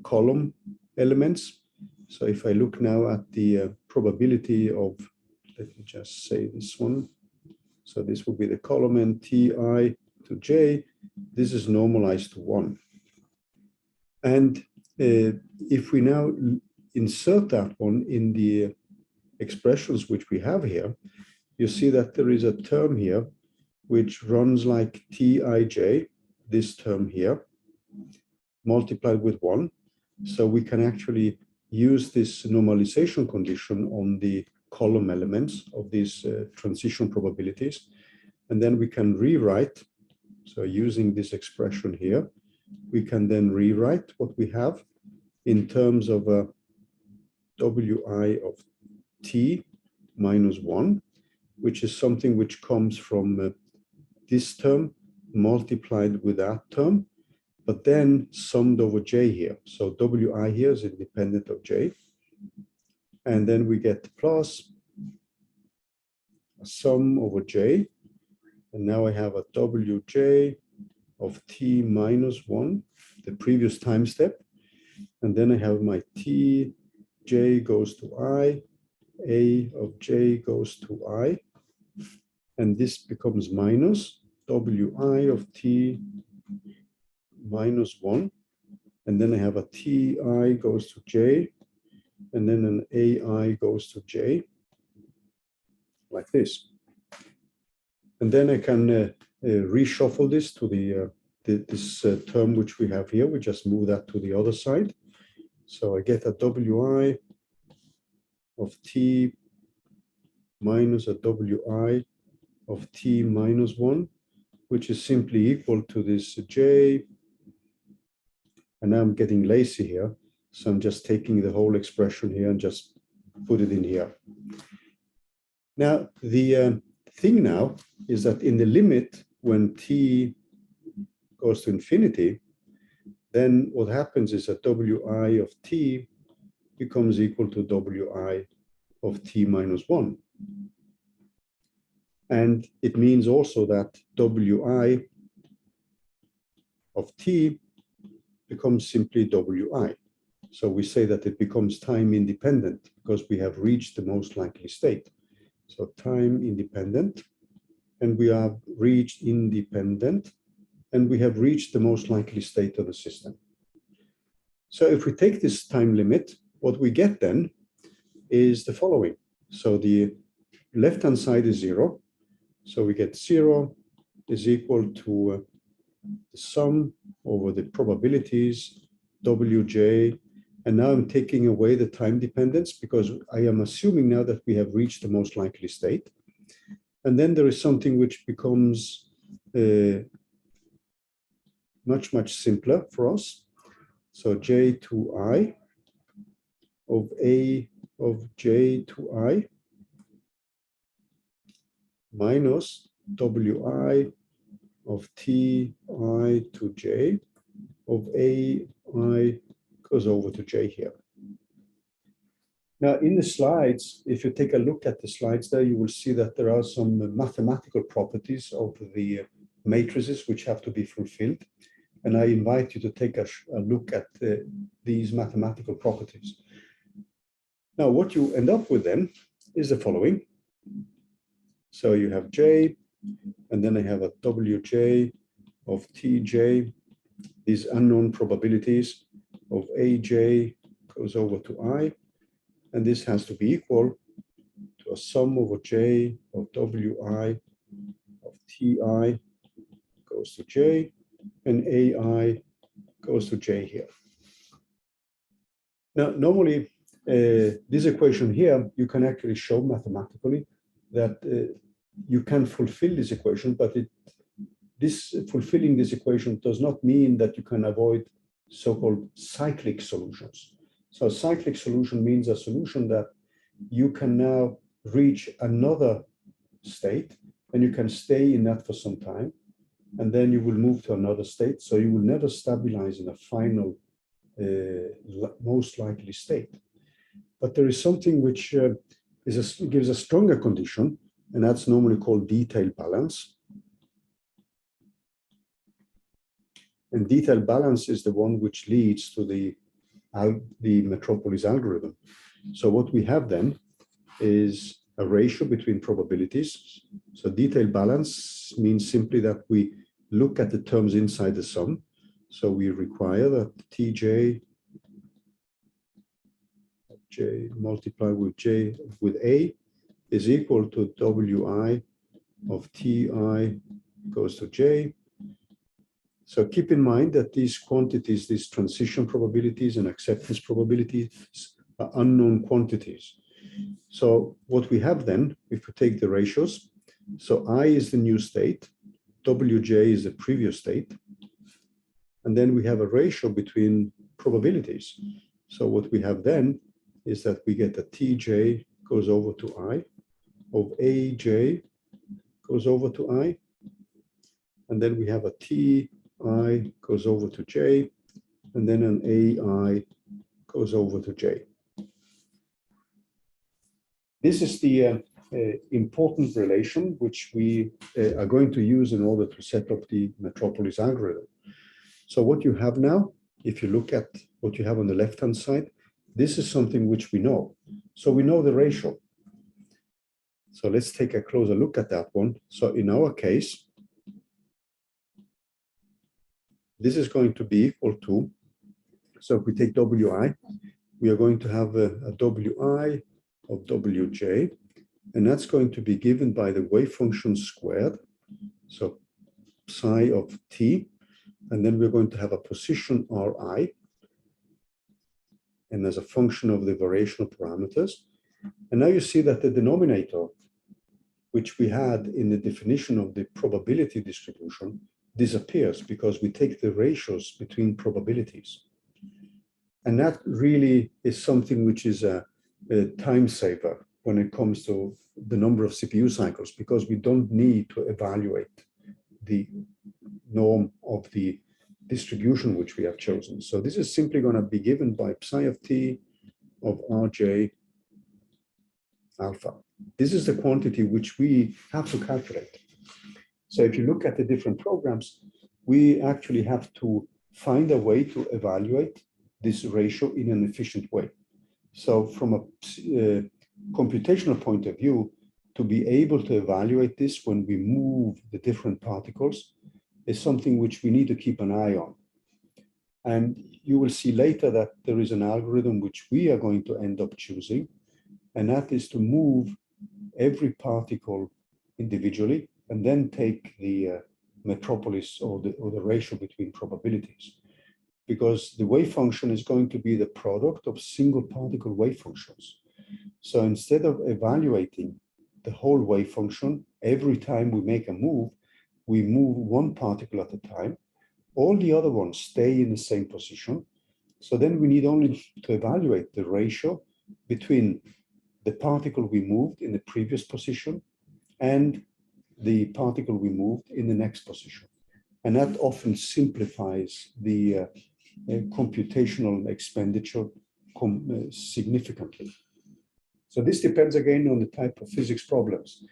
column elements. So if I look now at the probability of, let me just say this one. So this will be the column n ti to j. This is normalized to 1. And if we now insert that one in the expressions which we have here, you see that there is a term here which runs like tij, this term here, multiplied with 1. So we can actually use this normalization condition on the column elements of these transition probabilities. And then we can rewrite, so using this expression here, we can then rewrite what we have in terms of a wi of t minus 1, which is something which comes from this term multiplied with that term, but then summed over j here. So wi here is independent of j. And then we get plus a sum over j. And now I have a wj of t minus 1, the previous time step. And then I have my t, j goes to I, a of j goes to I. And this becomes minus wi of t minus 1. And then I have a ti goes to j. And then an ai goes to j, like this. And then I can reshuffle this to this term which we have here. We just move that to the other side. So I get a wi of t minus a wi of t minus 1, which is simply equal to this j. And now I'm getting lazy here. So I'm just taking the whole expression here and just put it in here. Now, the thing now is that in the limit, when t goes to infinity, then what happens is that wi of t becomes equal to wi of t minus 1. And it means also that wi of t becomes simply wi. So we say that it becomes time independent because we have reached the most likely state. So time independent, and we have reached independent, and we have reached the most likely state of the system. So if we take this time limit, what we get then is the following. So the left-hand side is 0. So we get 0 is equal to the sum over the probabilities, wj. And now I'm taking away the time dependence because I am assuming now that we have reached the most likely state. And then there is something which becomes much, much simpler for us. So j to I of a of j to I minus wi of t I to j of a I goes over to j here. Now, in the slides, if you take a look at the slides there, you will see that there are some mathematical properties of the matrices which have to be fulfilled. And I invite you to take a look at these mathematical properties. Now, what you end up with then is the following. So you have j, and then I have a wj of tj, these unknown probabilities of aj goes over to I, and this has to be equal to a sum over j of wi of ti goes to j, and ai goes to j here. Now, normally, this equation here, you can actually show mathematically that you can fulfill this equation, but fulfilling this equation does not mean that you can avoid so-called cyclic solutions. So a cyclic solution means a solution that you can now reach another state and you can stay in that for some time, and then you will move to another state. So you will never stabilize in a final most likely state. But there is something which gives a stronger condition, and that's normally called detail balance. And detail balance is the one which leads to the Metropolis algorithm. So what we have then is a ratio between probabilities. So detail balance means simply that we look at the terms inside the sum. So we require that Tj j multiplied with j with a is equal to wi of ti goes to j. So keep in mind that these quantities, these transition probabilities and acceptance probabilities, are unknown quantities. So what we have then, if we take the ratios, so I is the new state, wj is the previous state, and then we have a ratio between probabilities. So what we have then is that we get a tj goes over to I, of aj goes over to I, and then we have a ti goes over to j, and then an ai goes over to j. This is the important relation which we are going to use in order to set up the Metropolis algorithm. So what you have now, if you look at what you have on the left-hand side, this is something which we know. So we know the ratio. So let's take a closer look at that one. So in our case, this is going to be equal to, so if we take wi, we are going to have a wi of wj, and that's going to be given by the wave function squared, so psi of t, and then we're going to have a position ri, and as a function of the variational parameters. And now you see that the denominator, which we had in the definition of the probability distribution, disappears because we take the ratios between probabilities. And that really is something which is a time saver when it comes to the number of CPU cycles, because we don't need to evaluate the norm of the distribution which we have chosen. So this is simply going to be given by psi of t of rj alpha. This is the quantity which we have to calculate. So if you look at the different programs, we actually have to find a way to evaluate this ratio in an efficient way. So from a computational point of view, to be able to evaluate this when we move the different particles is something which we need to keep an eye on. And you will see later that there is an algorithm which we are going to end up choosing, and that is to move every particle individually and then take the metropolis or the ratio between probabilities. Because the wave function is going to be the product of single particle wave functions. So instead of evaluating the whole wave function, every time we make a move, we move one particle at a time. All the other ones stay in the same position. So then we need only to evaluate the ratio between the particle we moved in the previous position and the particle we moved in the next position. And that often simplifies the computational expenditure significantly. So this depends again on the type of physics problems.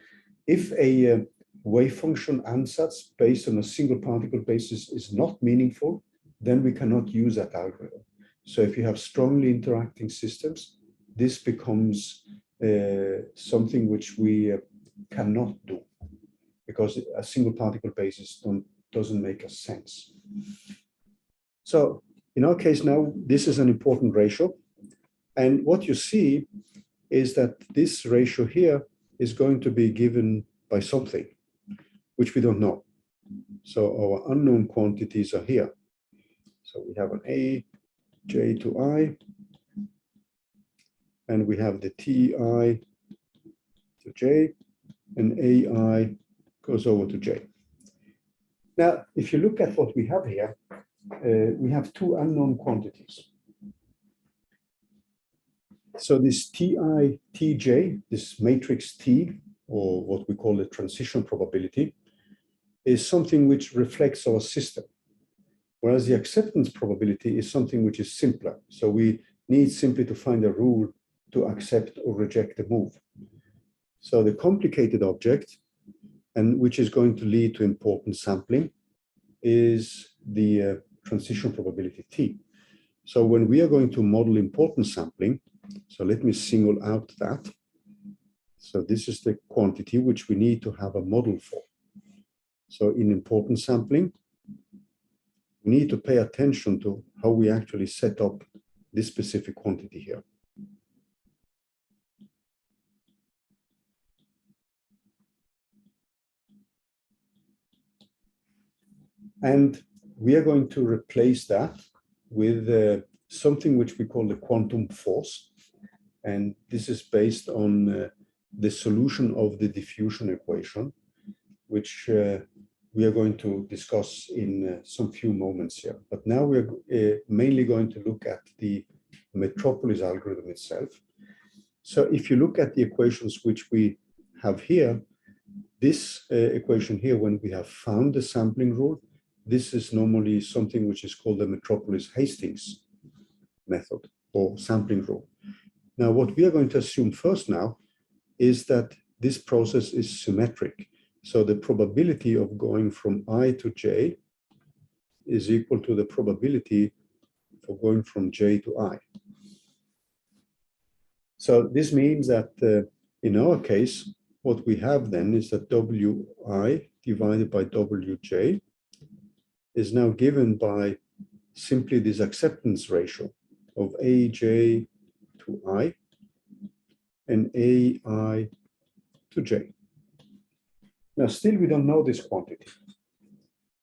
If a wave function ansatz based on a single particle basis is not meaningful, then we cannot use that algorithm. So if you have strongly interacting systems, this becomes something which we cannot do, because a single particle basis doesn't make a sense. So in our case now, this is an important ratio. And what you see is that this ratio here is going to be given by something which we don't know. So our unknown quantities are here. So we have an a, j to I, and we have the ti to j, and ai goes over to j. Now, if you look at what we have here, we have two unknown quantities. So this ti, tj, this matrix T, or what we call the transition probability, is something which reflects our system, whereas the acceptance probability is something which is simpler. So we need simply to find a rule to accept or reject the move. So the complicated object, and which is going to lead to important sampling, is the transition probability T. So when we are going to model importance sampling, so let me single out that. So this is the quantity which we need to have a model for. So in importance sampling, we need to pay attention to how we actually set up this specific quantity here. And we are going to replace that with something which we call the quantum force. And this is based on the solution of the diffusion equation, which we are going to discuss in some few moments here. But now we're mainly going to look at the Metropolis algorithm itself. So if you look at the equations which we have here, this equation here, when we have found the sampling rule, this is normally something which is called the Metropolis-Hastings method or sampling rule. Now, what we are going to assume first now is that this process is symmetric. So the probability of going from I to J is equal to the probability for going from J to I. So this means that in our case, what we have then is that Wi divided by Wj is now given by simply this acceptance ratio of Aj to I and Ai to J. Now, still we don't know this quantity.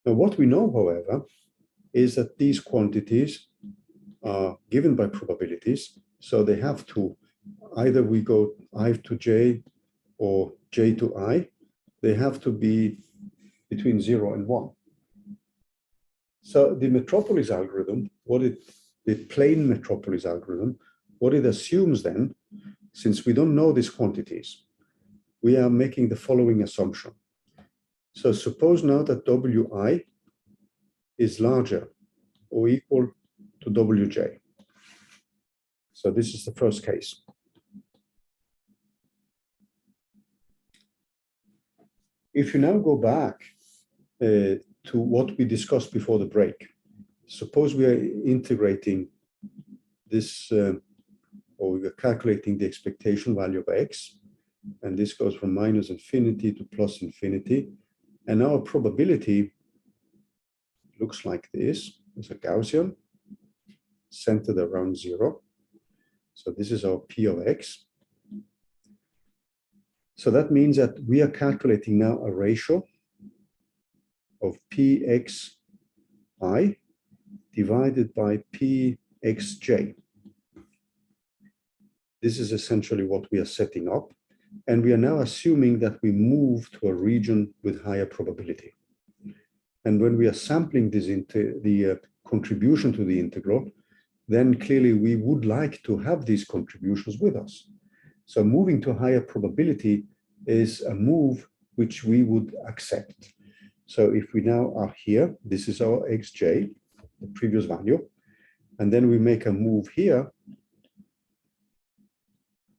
Now, what we know, however, is that these quantities are given by probabilities. So they have to, either we go I to J or J to I, they have to be between 0 and 1. So the Metropolis algorithm, the plain Metropolis algorithm, what it assumes then, since we don't know these quantities, we are making the following assumption. So suppose now that Wi is larger or equal to Wj. So this is the first case. If you now go back to what we discussed before the break, suppose we are integrating this, or we are calculating the expectation value of x, and this goes from minus infinity to plus infinity, and our probability looks like this. It's a Gaussian centered around 0. So this is our P of x. So that means that we are calculating now a ratio of Pxi divided by Pxj. This is essentially what we are setting up. And we are now assuming that we move to a region with higher probability. And when we are sampling this into the contribution to the integral, then clearly we would like to have these contributions with us. So moving to higher probability is a move which we would accept. So if we now are here, this is our xj, the previous value, and then we make a move here.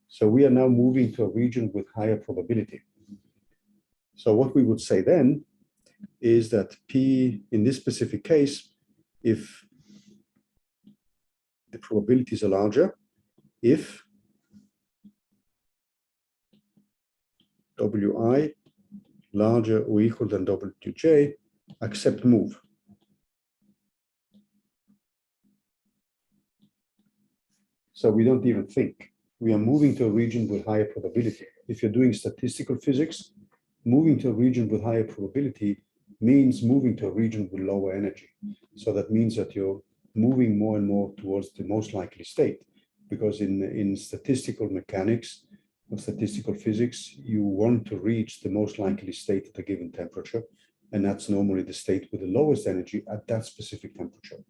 So we are now moving to a region with higher probability. So what we would say then is that P, in this specific case, if the probabilities are larger, if Wi larger or equal than Wj, accept move. So we don't even think. We are moving to a region with higher probability. If you're doing statistical physics, moving to a region with higher probability means moving to a region with lower energy. So that means that you're moving more and more towards the most likely state, because in statistical mechanics or statistical physics, you want to reach the most likely state at a given temperature, and that's normally the state with the lowest energy at that specific temperature.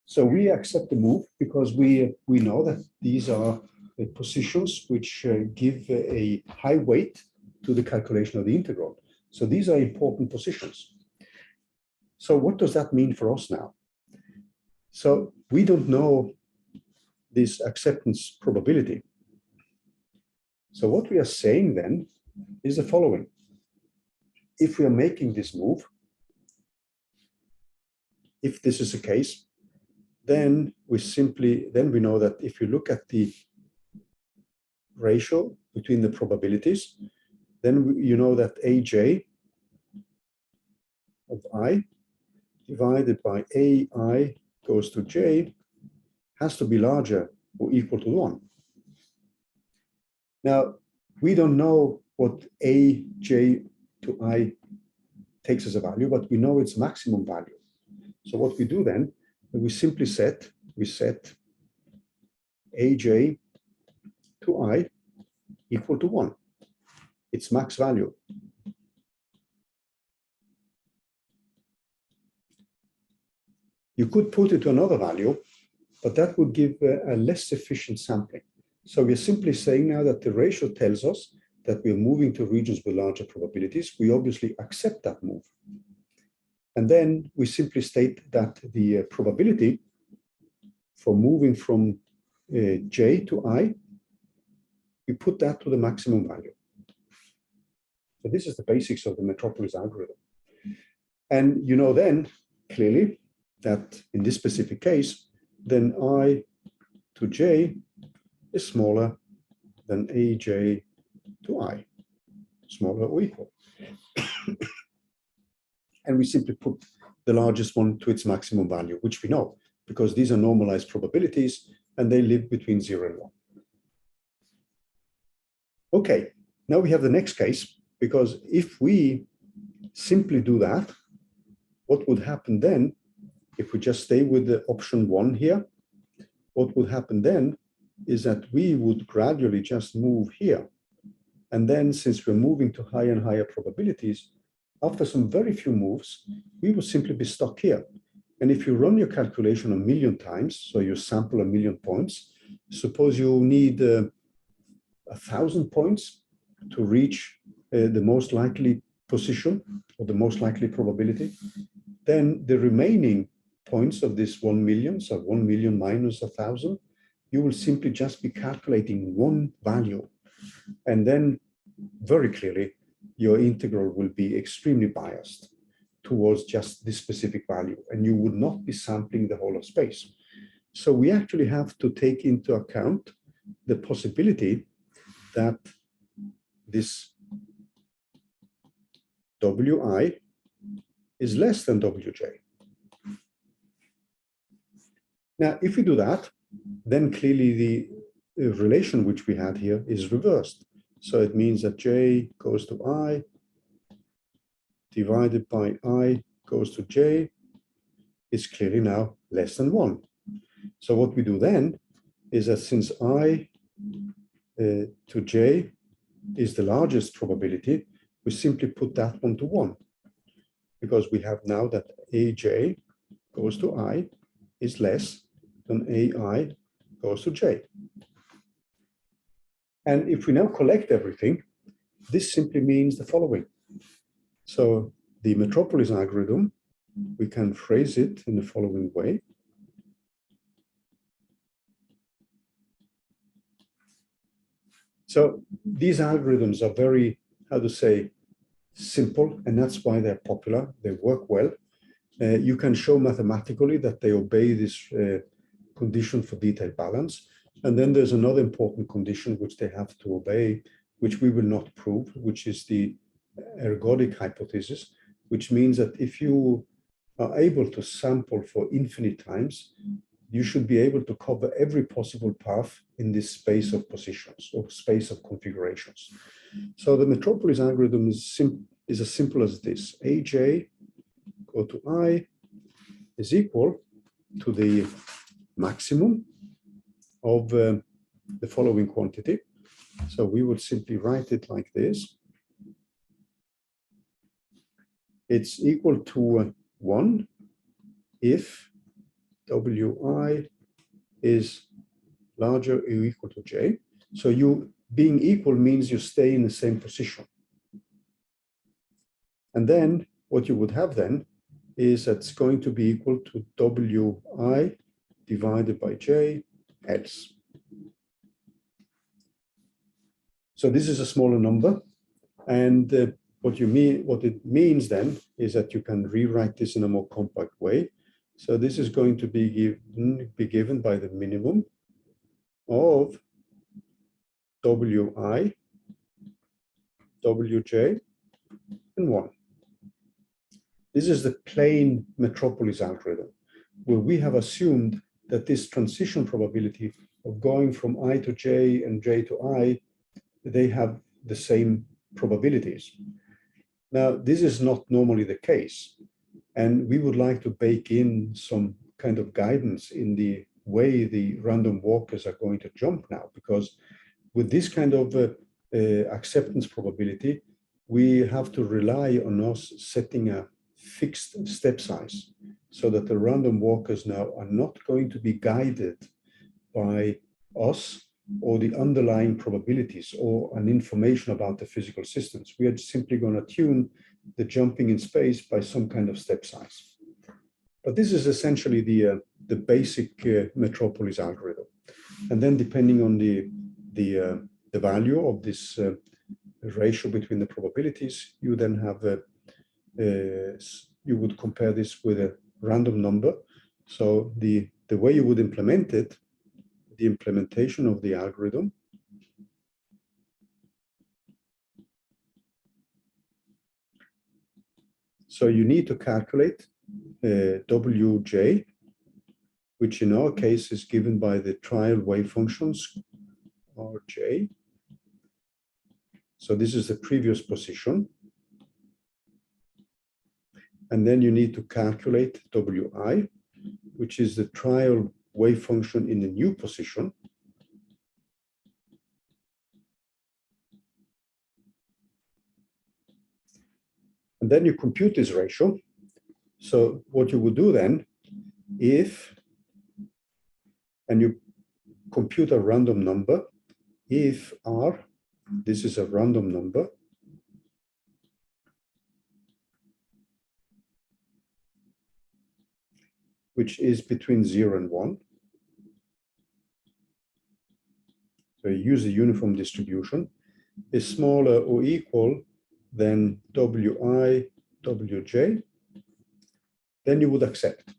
So we accept the move because we know that these are the positions which give a high weight to the calculation of the integral. So these are important positions. So what does that mean for us now? So we don't know this acceptance probability. So what we are saying then is the following. If we are making this move, if this is the case, then we know that if you look at the ratio between the probabilities, then you know that Aj of I divided by Ai goes to J has to be larger or equal to 1. Now, we don't know what Aj to I takes as a value, but we know its maximum value. So what we do then, we simply set Aj to I equal to 1, its max value. You could put it to another value, but that would give a less efficient sampling. So we're simply saying now that the ratio tells us that we're moving to regions with larger probabilities. We obviously accept that move. And then we simply state that the probability for moving from J to I, we put that to the maximum value. So this is the basics of the Metropolis algorithm. And you know then, clearly, that in this specific case, then I to J is smaller than Aj to I, smaller or equal. And we simply put the largest one to its maximum value, which we know, because these are normalized probabilities, and they live between 0 and 1. Okay, now we have the next case, because if we simply do that, what would happen then, if we just stay with the option 1 here, what would happen then is that we would gradually just move here. And then since we're moving to higher and higher probabilities, after some very few moves, we will simply be stuck here. And if you run your calculation 1,000,000 times, so you sample 1,000,000 points, suppose you need 1,000 points to reach the most likely position or the most likely probability, then the remaining points of this 1,000,000, so 1,000,000 minus 1,000, you will simply just be calculating one value. And then very clearly, your integral will be extremely biased towards just this specific value, and you would not be sampling the whole of space. So we actually have to take into account the possibility that this Wi is less than Wj. Now, if we do that, then clearly the relation which we had here is reversed. So it means that J goes to I, divided by I goes to J, is clearly now less than 1. So what we do then is that since I to J is the largest probability, we simply put that one to 1. Because we have now that Aj goes to I is less than Ai goes to J. And if we now collect everything, this simply means the following. So the Metropolis algorithm, we can phrase it in the following way. So these algorithms are very, how to say, simple, and that's why they're popular. They work well. You can show mathematically that they obey this condition for detailed balance. And then there's another important condition which they have to obey, which we will not prove, which is the ergodic hypothesis, which means that if you are able to sample for infinite times, you should be able to cover every possible path in this space of positions or space of configurations. So the Metropolis algorithm is as simple as this. Aj go to I is equal to the maximum of the following quantity. So we would simply write it like this. It's equal to 1 if Wi is larger or equal to J. So you being equal means you stay in the same position. And then what you would have then is that's going to be equal to Wi divided by J else. So this is a smaller number. And what it means then is that you can rewrite this in a more compact way. So this is going to be given by the minimum of Wi, Wj, and 1. This is the plain Metropolis algorithm, where we have assumed that this transition probability of going from I to j and j to I, they have the same probabilities. Now, this is not normally the case, and we would like to bake in some kind of guidance in the way the random walkers are going to jump now, because with this kind of acceptance probability, we have to rely on us setting a fixed step size so that the random walkers now are not going to be guided by us or the underlying probabilities or an information about the physical systems. We are simply going to tune the jumping in space by some kind of step size. But this is essentially the basic Metropolis algorithm. And then depending on the value of this ratio between the probabilities, you then have you would compare this with a random number. So the way you would implement it, the implementation of the algorithm, so you need to calculate Wj, which in our case is given by the trial wave functions Rj. So this is the previous position. And then you need to calculate Wi, which is the trial wave function in the new position. And then you compute this ratio. So what you would do then, and you compute a random number, if R, this is a random number, which is between 0 and 1. So you use a uniform distribution, is smaller or equal than Wi, Wj, then you would accept.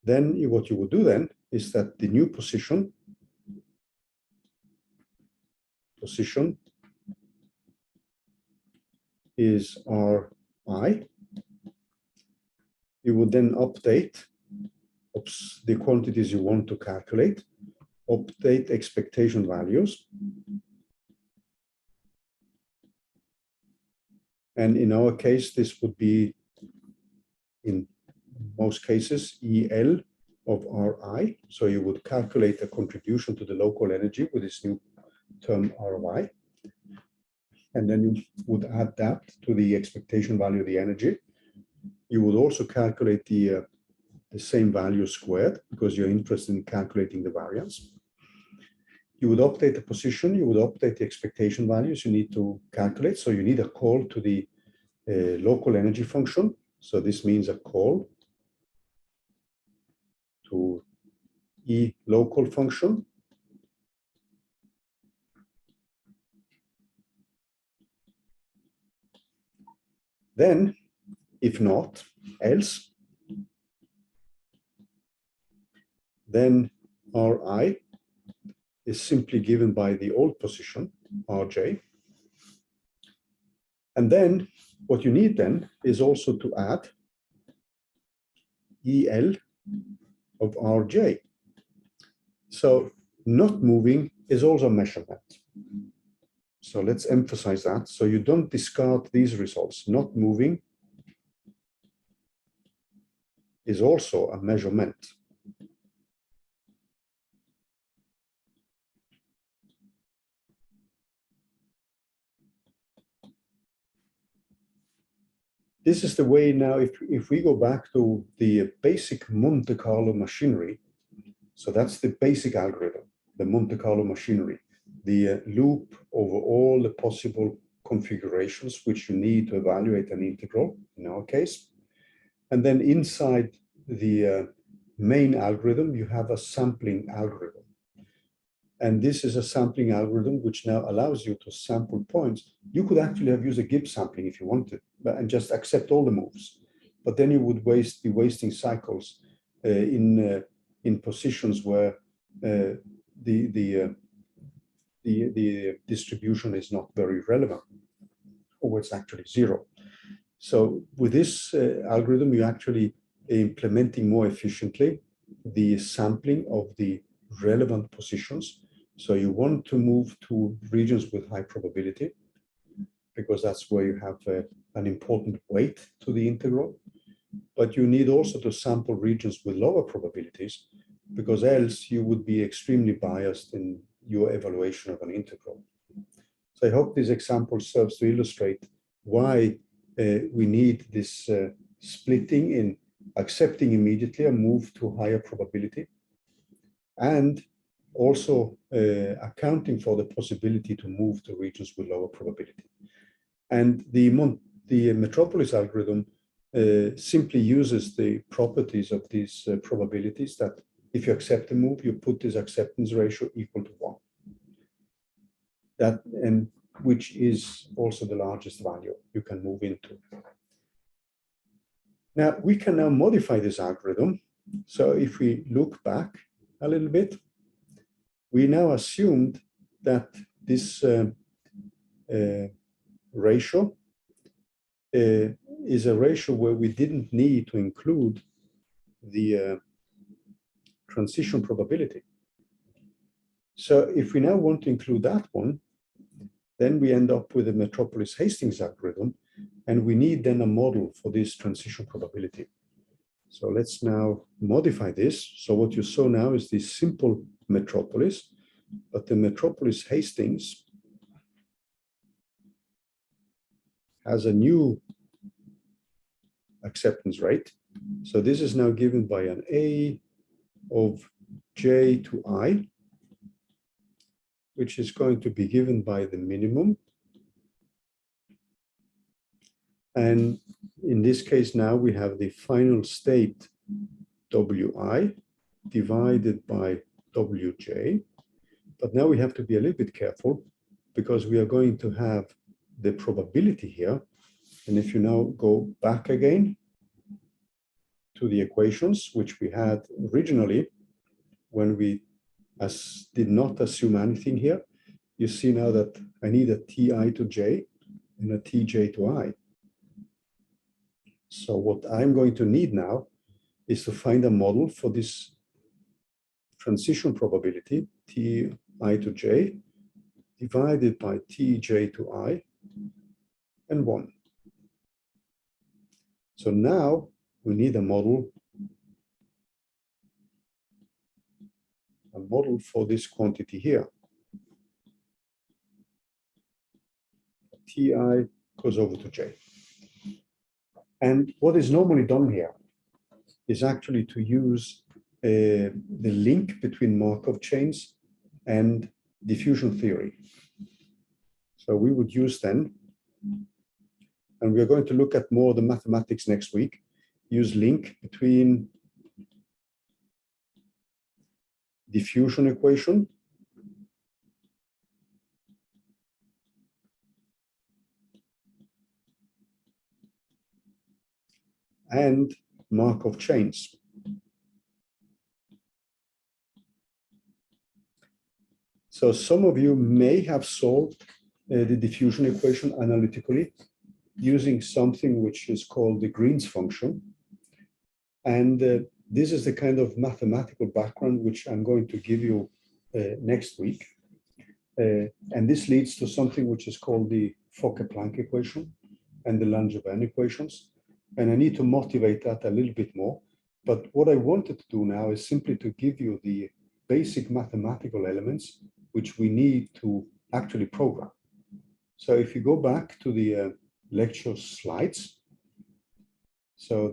Then what you would do then is that the new position is Ri. You would then update the quantities you want to calculate, update expectation values. And in our case, this would be, in most cases, EL of Ri. So you would calculate the contribution to the local energy with this new term Ry. And then you would add that to the expectation value of the energy. You would also calculate the same value squared, because you're interested in calculating the variance. You would update the position, you would update the expectation values you need to calculate. So you need a call to the local energy function. So this means a call to E local function. Then, if not, else, then Ri is simply given by the old position, Rj. And then what you need then is also to add EL of Rj. So not moving is also a measurement. So let's emphasize that. So you don't discard these results. Not moving is also a measurement. This is the way now, if we go back to the basic Monte Carlo machinery, so that's the basic algorithm, the Monte Carlo machinery, the loop over all the possible configurations which you need to evaluate an integral, in our case. And then inside the main algorithm, you have a sampling algorithm. And this is a sampling algorithm which now allows you to sample points. You could actually have used a Gibbs sampling if you wanted, and just accept all the moves. But then you would be wasting cycles in positions where the distribution is not very relevant, or it's actually zero. So with this algorithm, you're actually implementing more efficiently the sampling of the relevant positions. So you want to move to regions with high probability, because that's where you have an important weight to the integral. But you need also to sample regions with lower probabilities, because else you would be extremely biased in your evaluation of an integral. So I hope this example serves to illustrate why we need this splitting in accepting immediately a move to higher probability, and also accounting for the possibility to move to regions with lower probability. And the Metropolis algorithm simply uses the properties of these probabilities, that if you accept a move, you put this acceptance ratio equal to 1. That, and which is also the largest value you can move into. Now, we can now modify this algorithm. So if we look back a little bit, we now assumed that this ratio is a ratio where we didn't need to include the transition probability. So if we now want to include that one, then we end up with a Metropolis-Hastings algorithm, and we need then a model for this transition probability. So let's now modify this. So what you saw now is this simple Metropolis, but the Metropolis-Hastings has a new acceptance rate. So this is now given by an A of j to I, which is going to be given by the minimum. And in this case now we have the final state Wi divided by Wj. But now we have to be a little bit careful, because we are going to have the probability here. And if you now go back again to the equations, which we had originally when we did not assume anything here, you see now that I need a Ti to j and a Tj to I. So what I'm going to need now is to find a model for this transition probability, Ti to j, divided by Tj to I, and 1. So now we need a model for this quantity here. Ti goes over to j. And what is normally done here is actually to use the link between Markov chains and diffusion theory. So we would use then, and we're going to look at more of the mathematics next week, use link between diffusion equation and Markov chains. So some of you may have solved the diffusion equation analytically using something which is called the Green's function. And this is the kind of mathematical background which I'm going to give you next week. And this leads to something which is called the Fokker-Planck equation and the Langevin equations. And I need to motivate that a little bit more. But what I wanted to do now is simply to give you the basic mathematical elements which we need to actually program. So if you go back to the lecture slides, so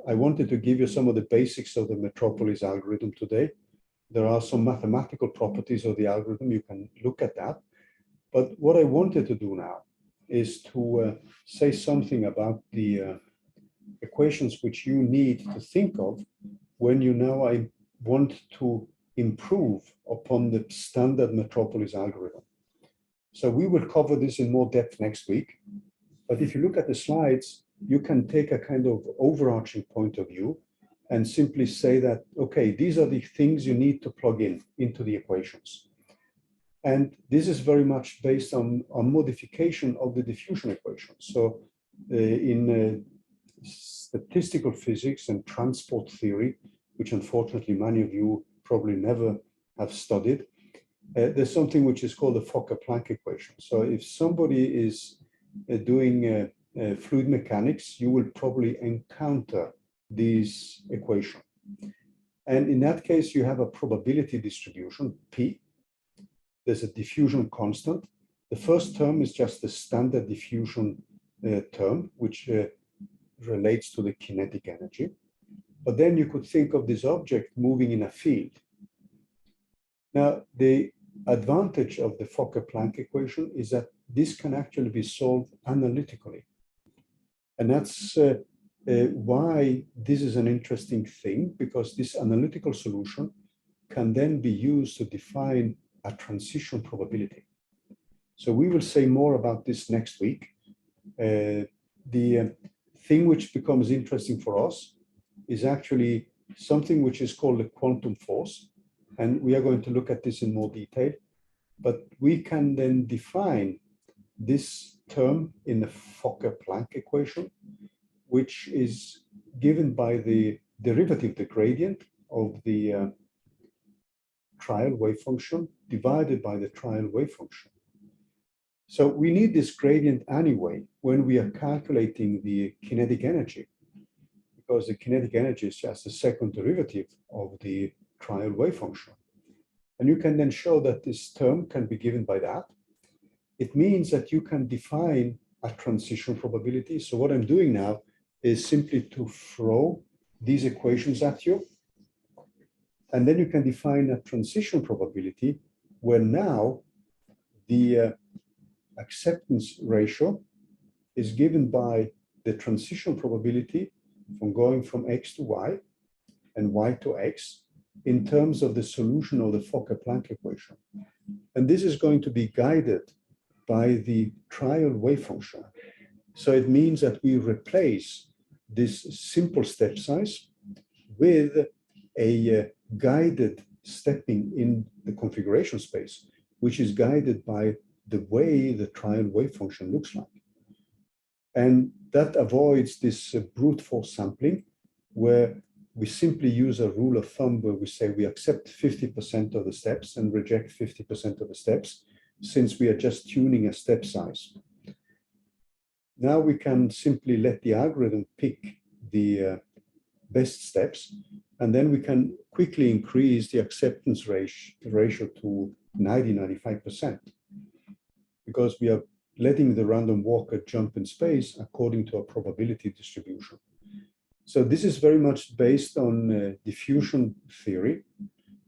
I wanted to give you some of the basics of the Metropolis algorithm today. There are some mathematical properties of the algorithm. You can look at that. But what I wanted to do now is to say something about the equations which you need to think of when you now want to improve upon the standard Metropolis algorithm. So we will cover this in more depth next week. But if you look at the slides, you can take a kind of overarching point of view and simply say that, okay, these are the things you need to plug in into the equations. And this is very much based on modification of the diffusion equation. So in statistical physics and transport theory, which unfortunately many of you probably never have studied, there's something which is called the Fokker-Planck equation. So if somebody is doing fluid mechanics, you will probably encounter this equation. And in that case, you have a probability distribution, P. There's a diffusion constant. The first term is just the standard diffusion term, which relates to the kinetic energy. But then you could think of this object moving in a field. Now, the advantage of the Fokker-Planck equation is that this can actually be solved analytically. And that's why this is an interesting thing, because this analytical solution can then be used to define a transition probability. So we will say more about this next week. The thing which becomes interesting for us is actually something which is called the quantum force. And we are going to look at this in more detail. But we can then define this term in the Fokker-Planck equation, which is given by the derivative, the gradient of the trial wave function divided by the trial wave function. So we need this gradient anyway when we are calculating the kinetic energy, because the kinetic energy is just a second derivative of the trial wave function. And you can then show that this term can be given by that. It means that you can define a transition probability. So what I'm doing now is simply to throw these equations at you. And then you can define a transition probability where now the acceptance ratio is given by the transition probability from going from X to Y and Y to X in terms of the solution of the Fokker-Planck equation. And this is going to be guided by the trial wave function. So it means that we replace this simple step size with a guided stepping in the configuration space, which is guided by the way the trial wave function looks like. And that avoids this brute force sampling, where we simply use a rule of thumb where we say we accept 50% of the steps and reject 50% of the steps, since we are just tuning a step size. Now we can simply let the algorithm pick the best steps, and then we can quickly increase the acceptance ratio to 90–95%, because we are letting the random walker jump in space according to a probability distribution. So this is very much based on diffusion theory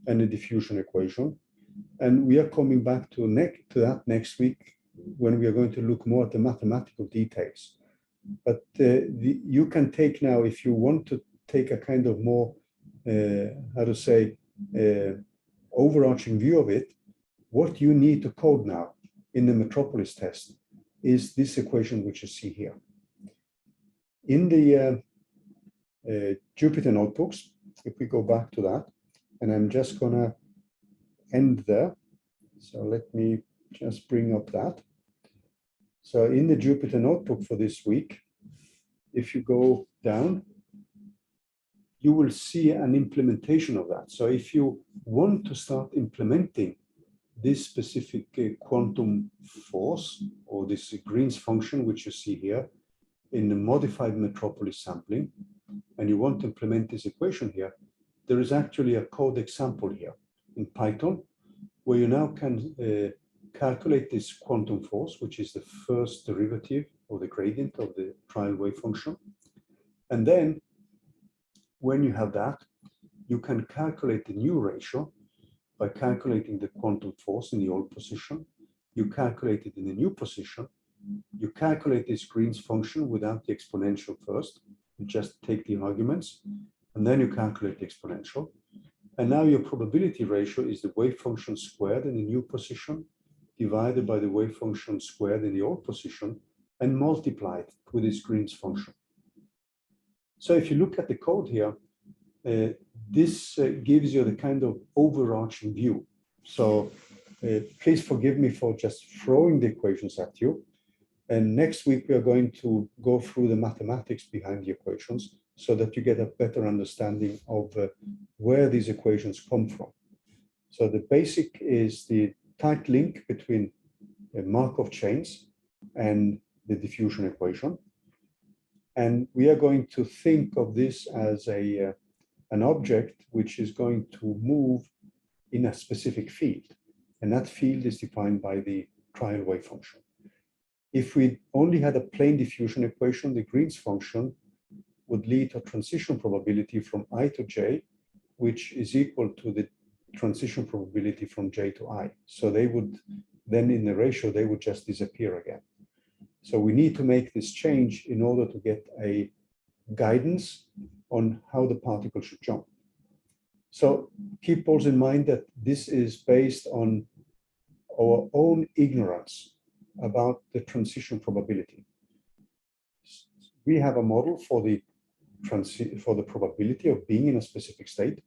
and the diffusion equation. And we are coming back to that next week, when we are going to look more at the mathematical details. But you can take now, if you want to take a kind of more, overarching view of it, what you need to code now in the Metropolis test is this equation which you see here. In the Jupyter notebooks, if we go back to that, and I'm just gonna end there. So let me just bring up that. So in the Jupyter notebook for this week, if you go down, you will see an implementation of that. So if you want to start implementing this specific quantum force, or this Green's function, which you see here, in the modified Metropolis sampling, and you want to implement this equation here, there is actually a code example here in Python, where you now can calculate this quantum force, which is the first derivative or the gradient of the trial wave function. And then when you have that, you can calculate the new ratio by calculating the quantum force in the old position. You calculate it in the new position. You calculate this Green's function without the exponential first. You just take the arguments, and then you calculate the exponential. And now your probability ratio is the wave function squared in the new position divided by the wave function squared in the old position and multiplied with this Green's function. So if you look at the code here, This gives you the kind of overarching view. So please forgive me for just throwing the equations at you. And next week, we are going to go through the mathematics behind the equations so that you get a better understanding of where these equations come from. So the basic is the tight link between Markov chains and the diffusion equation. And we are going to think of this as an object which is going to move in a specific field. And that field is defined by the trial wave function. If we only had a plain diffusion equation, the Green's function would lead to a transition probability from I to j, which is equal to the transition probability from j to I. So they would, then in the ratio, they would just disappear again. So we need to make this change in order to get a guidance on how the particle should jump. So keep also in mind that this is based on our own ignorance about the transition probability. We have a model for the probability of being in a specific state,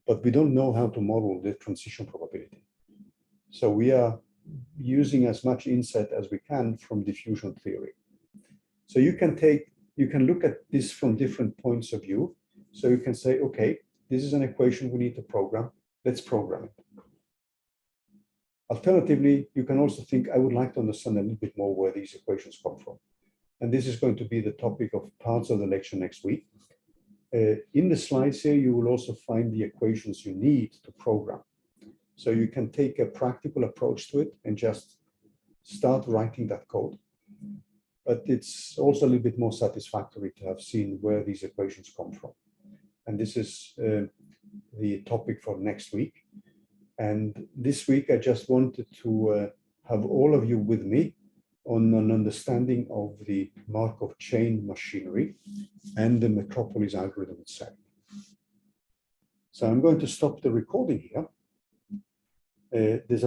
but we don't know how to model the transition probability. So we are using as much insight as we can from diffusion theory. So you can look at this from different points of view. So you can say, okay, this is an equation we need to program. Let's program it. Alternatively, you can also think, I would like to understand a little bit more where these equations come from. And this is going to be the topic of parts of the lecture next week. In the slides here, you will also find the equations you need to program. So you can take a practical approach to it and just start writing that code. But it's also a little bit more satisfactory to have seen where these equations come from. And this is the topic for next week. And this week, I just wanted to have all of you with me on an understanding of the Markov chain machinery and the Metropolis algorithm itself. So I'm going to stop the recording here. There's a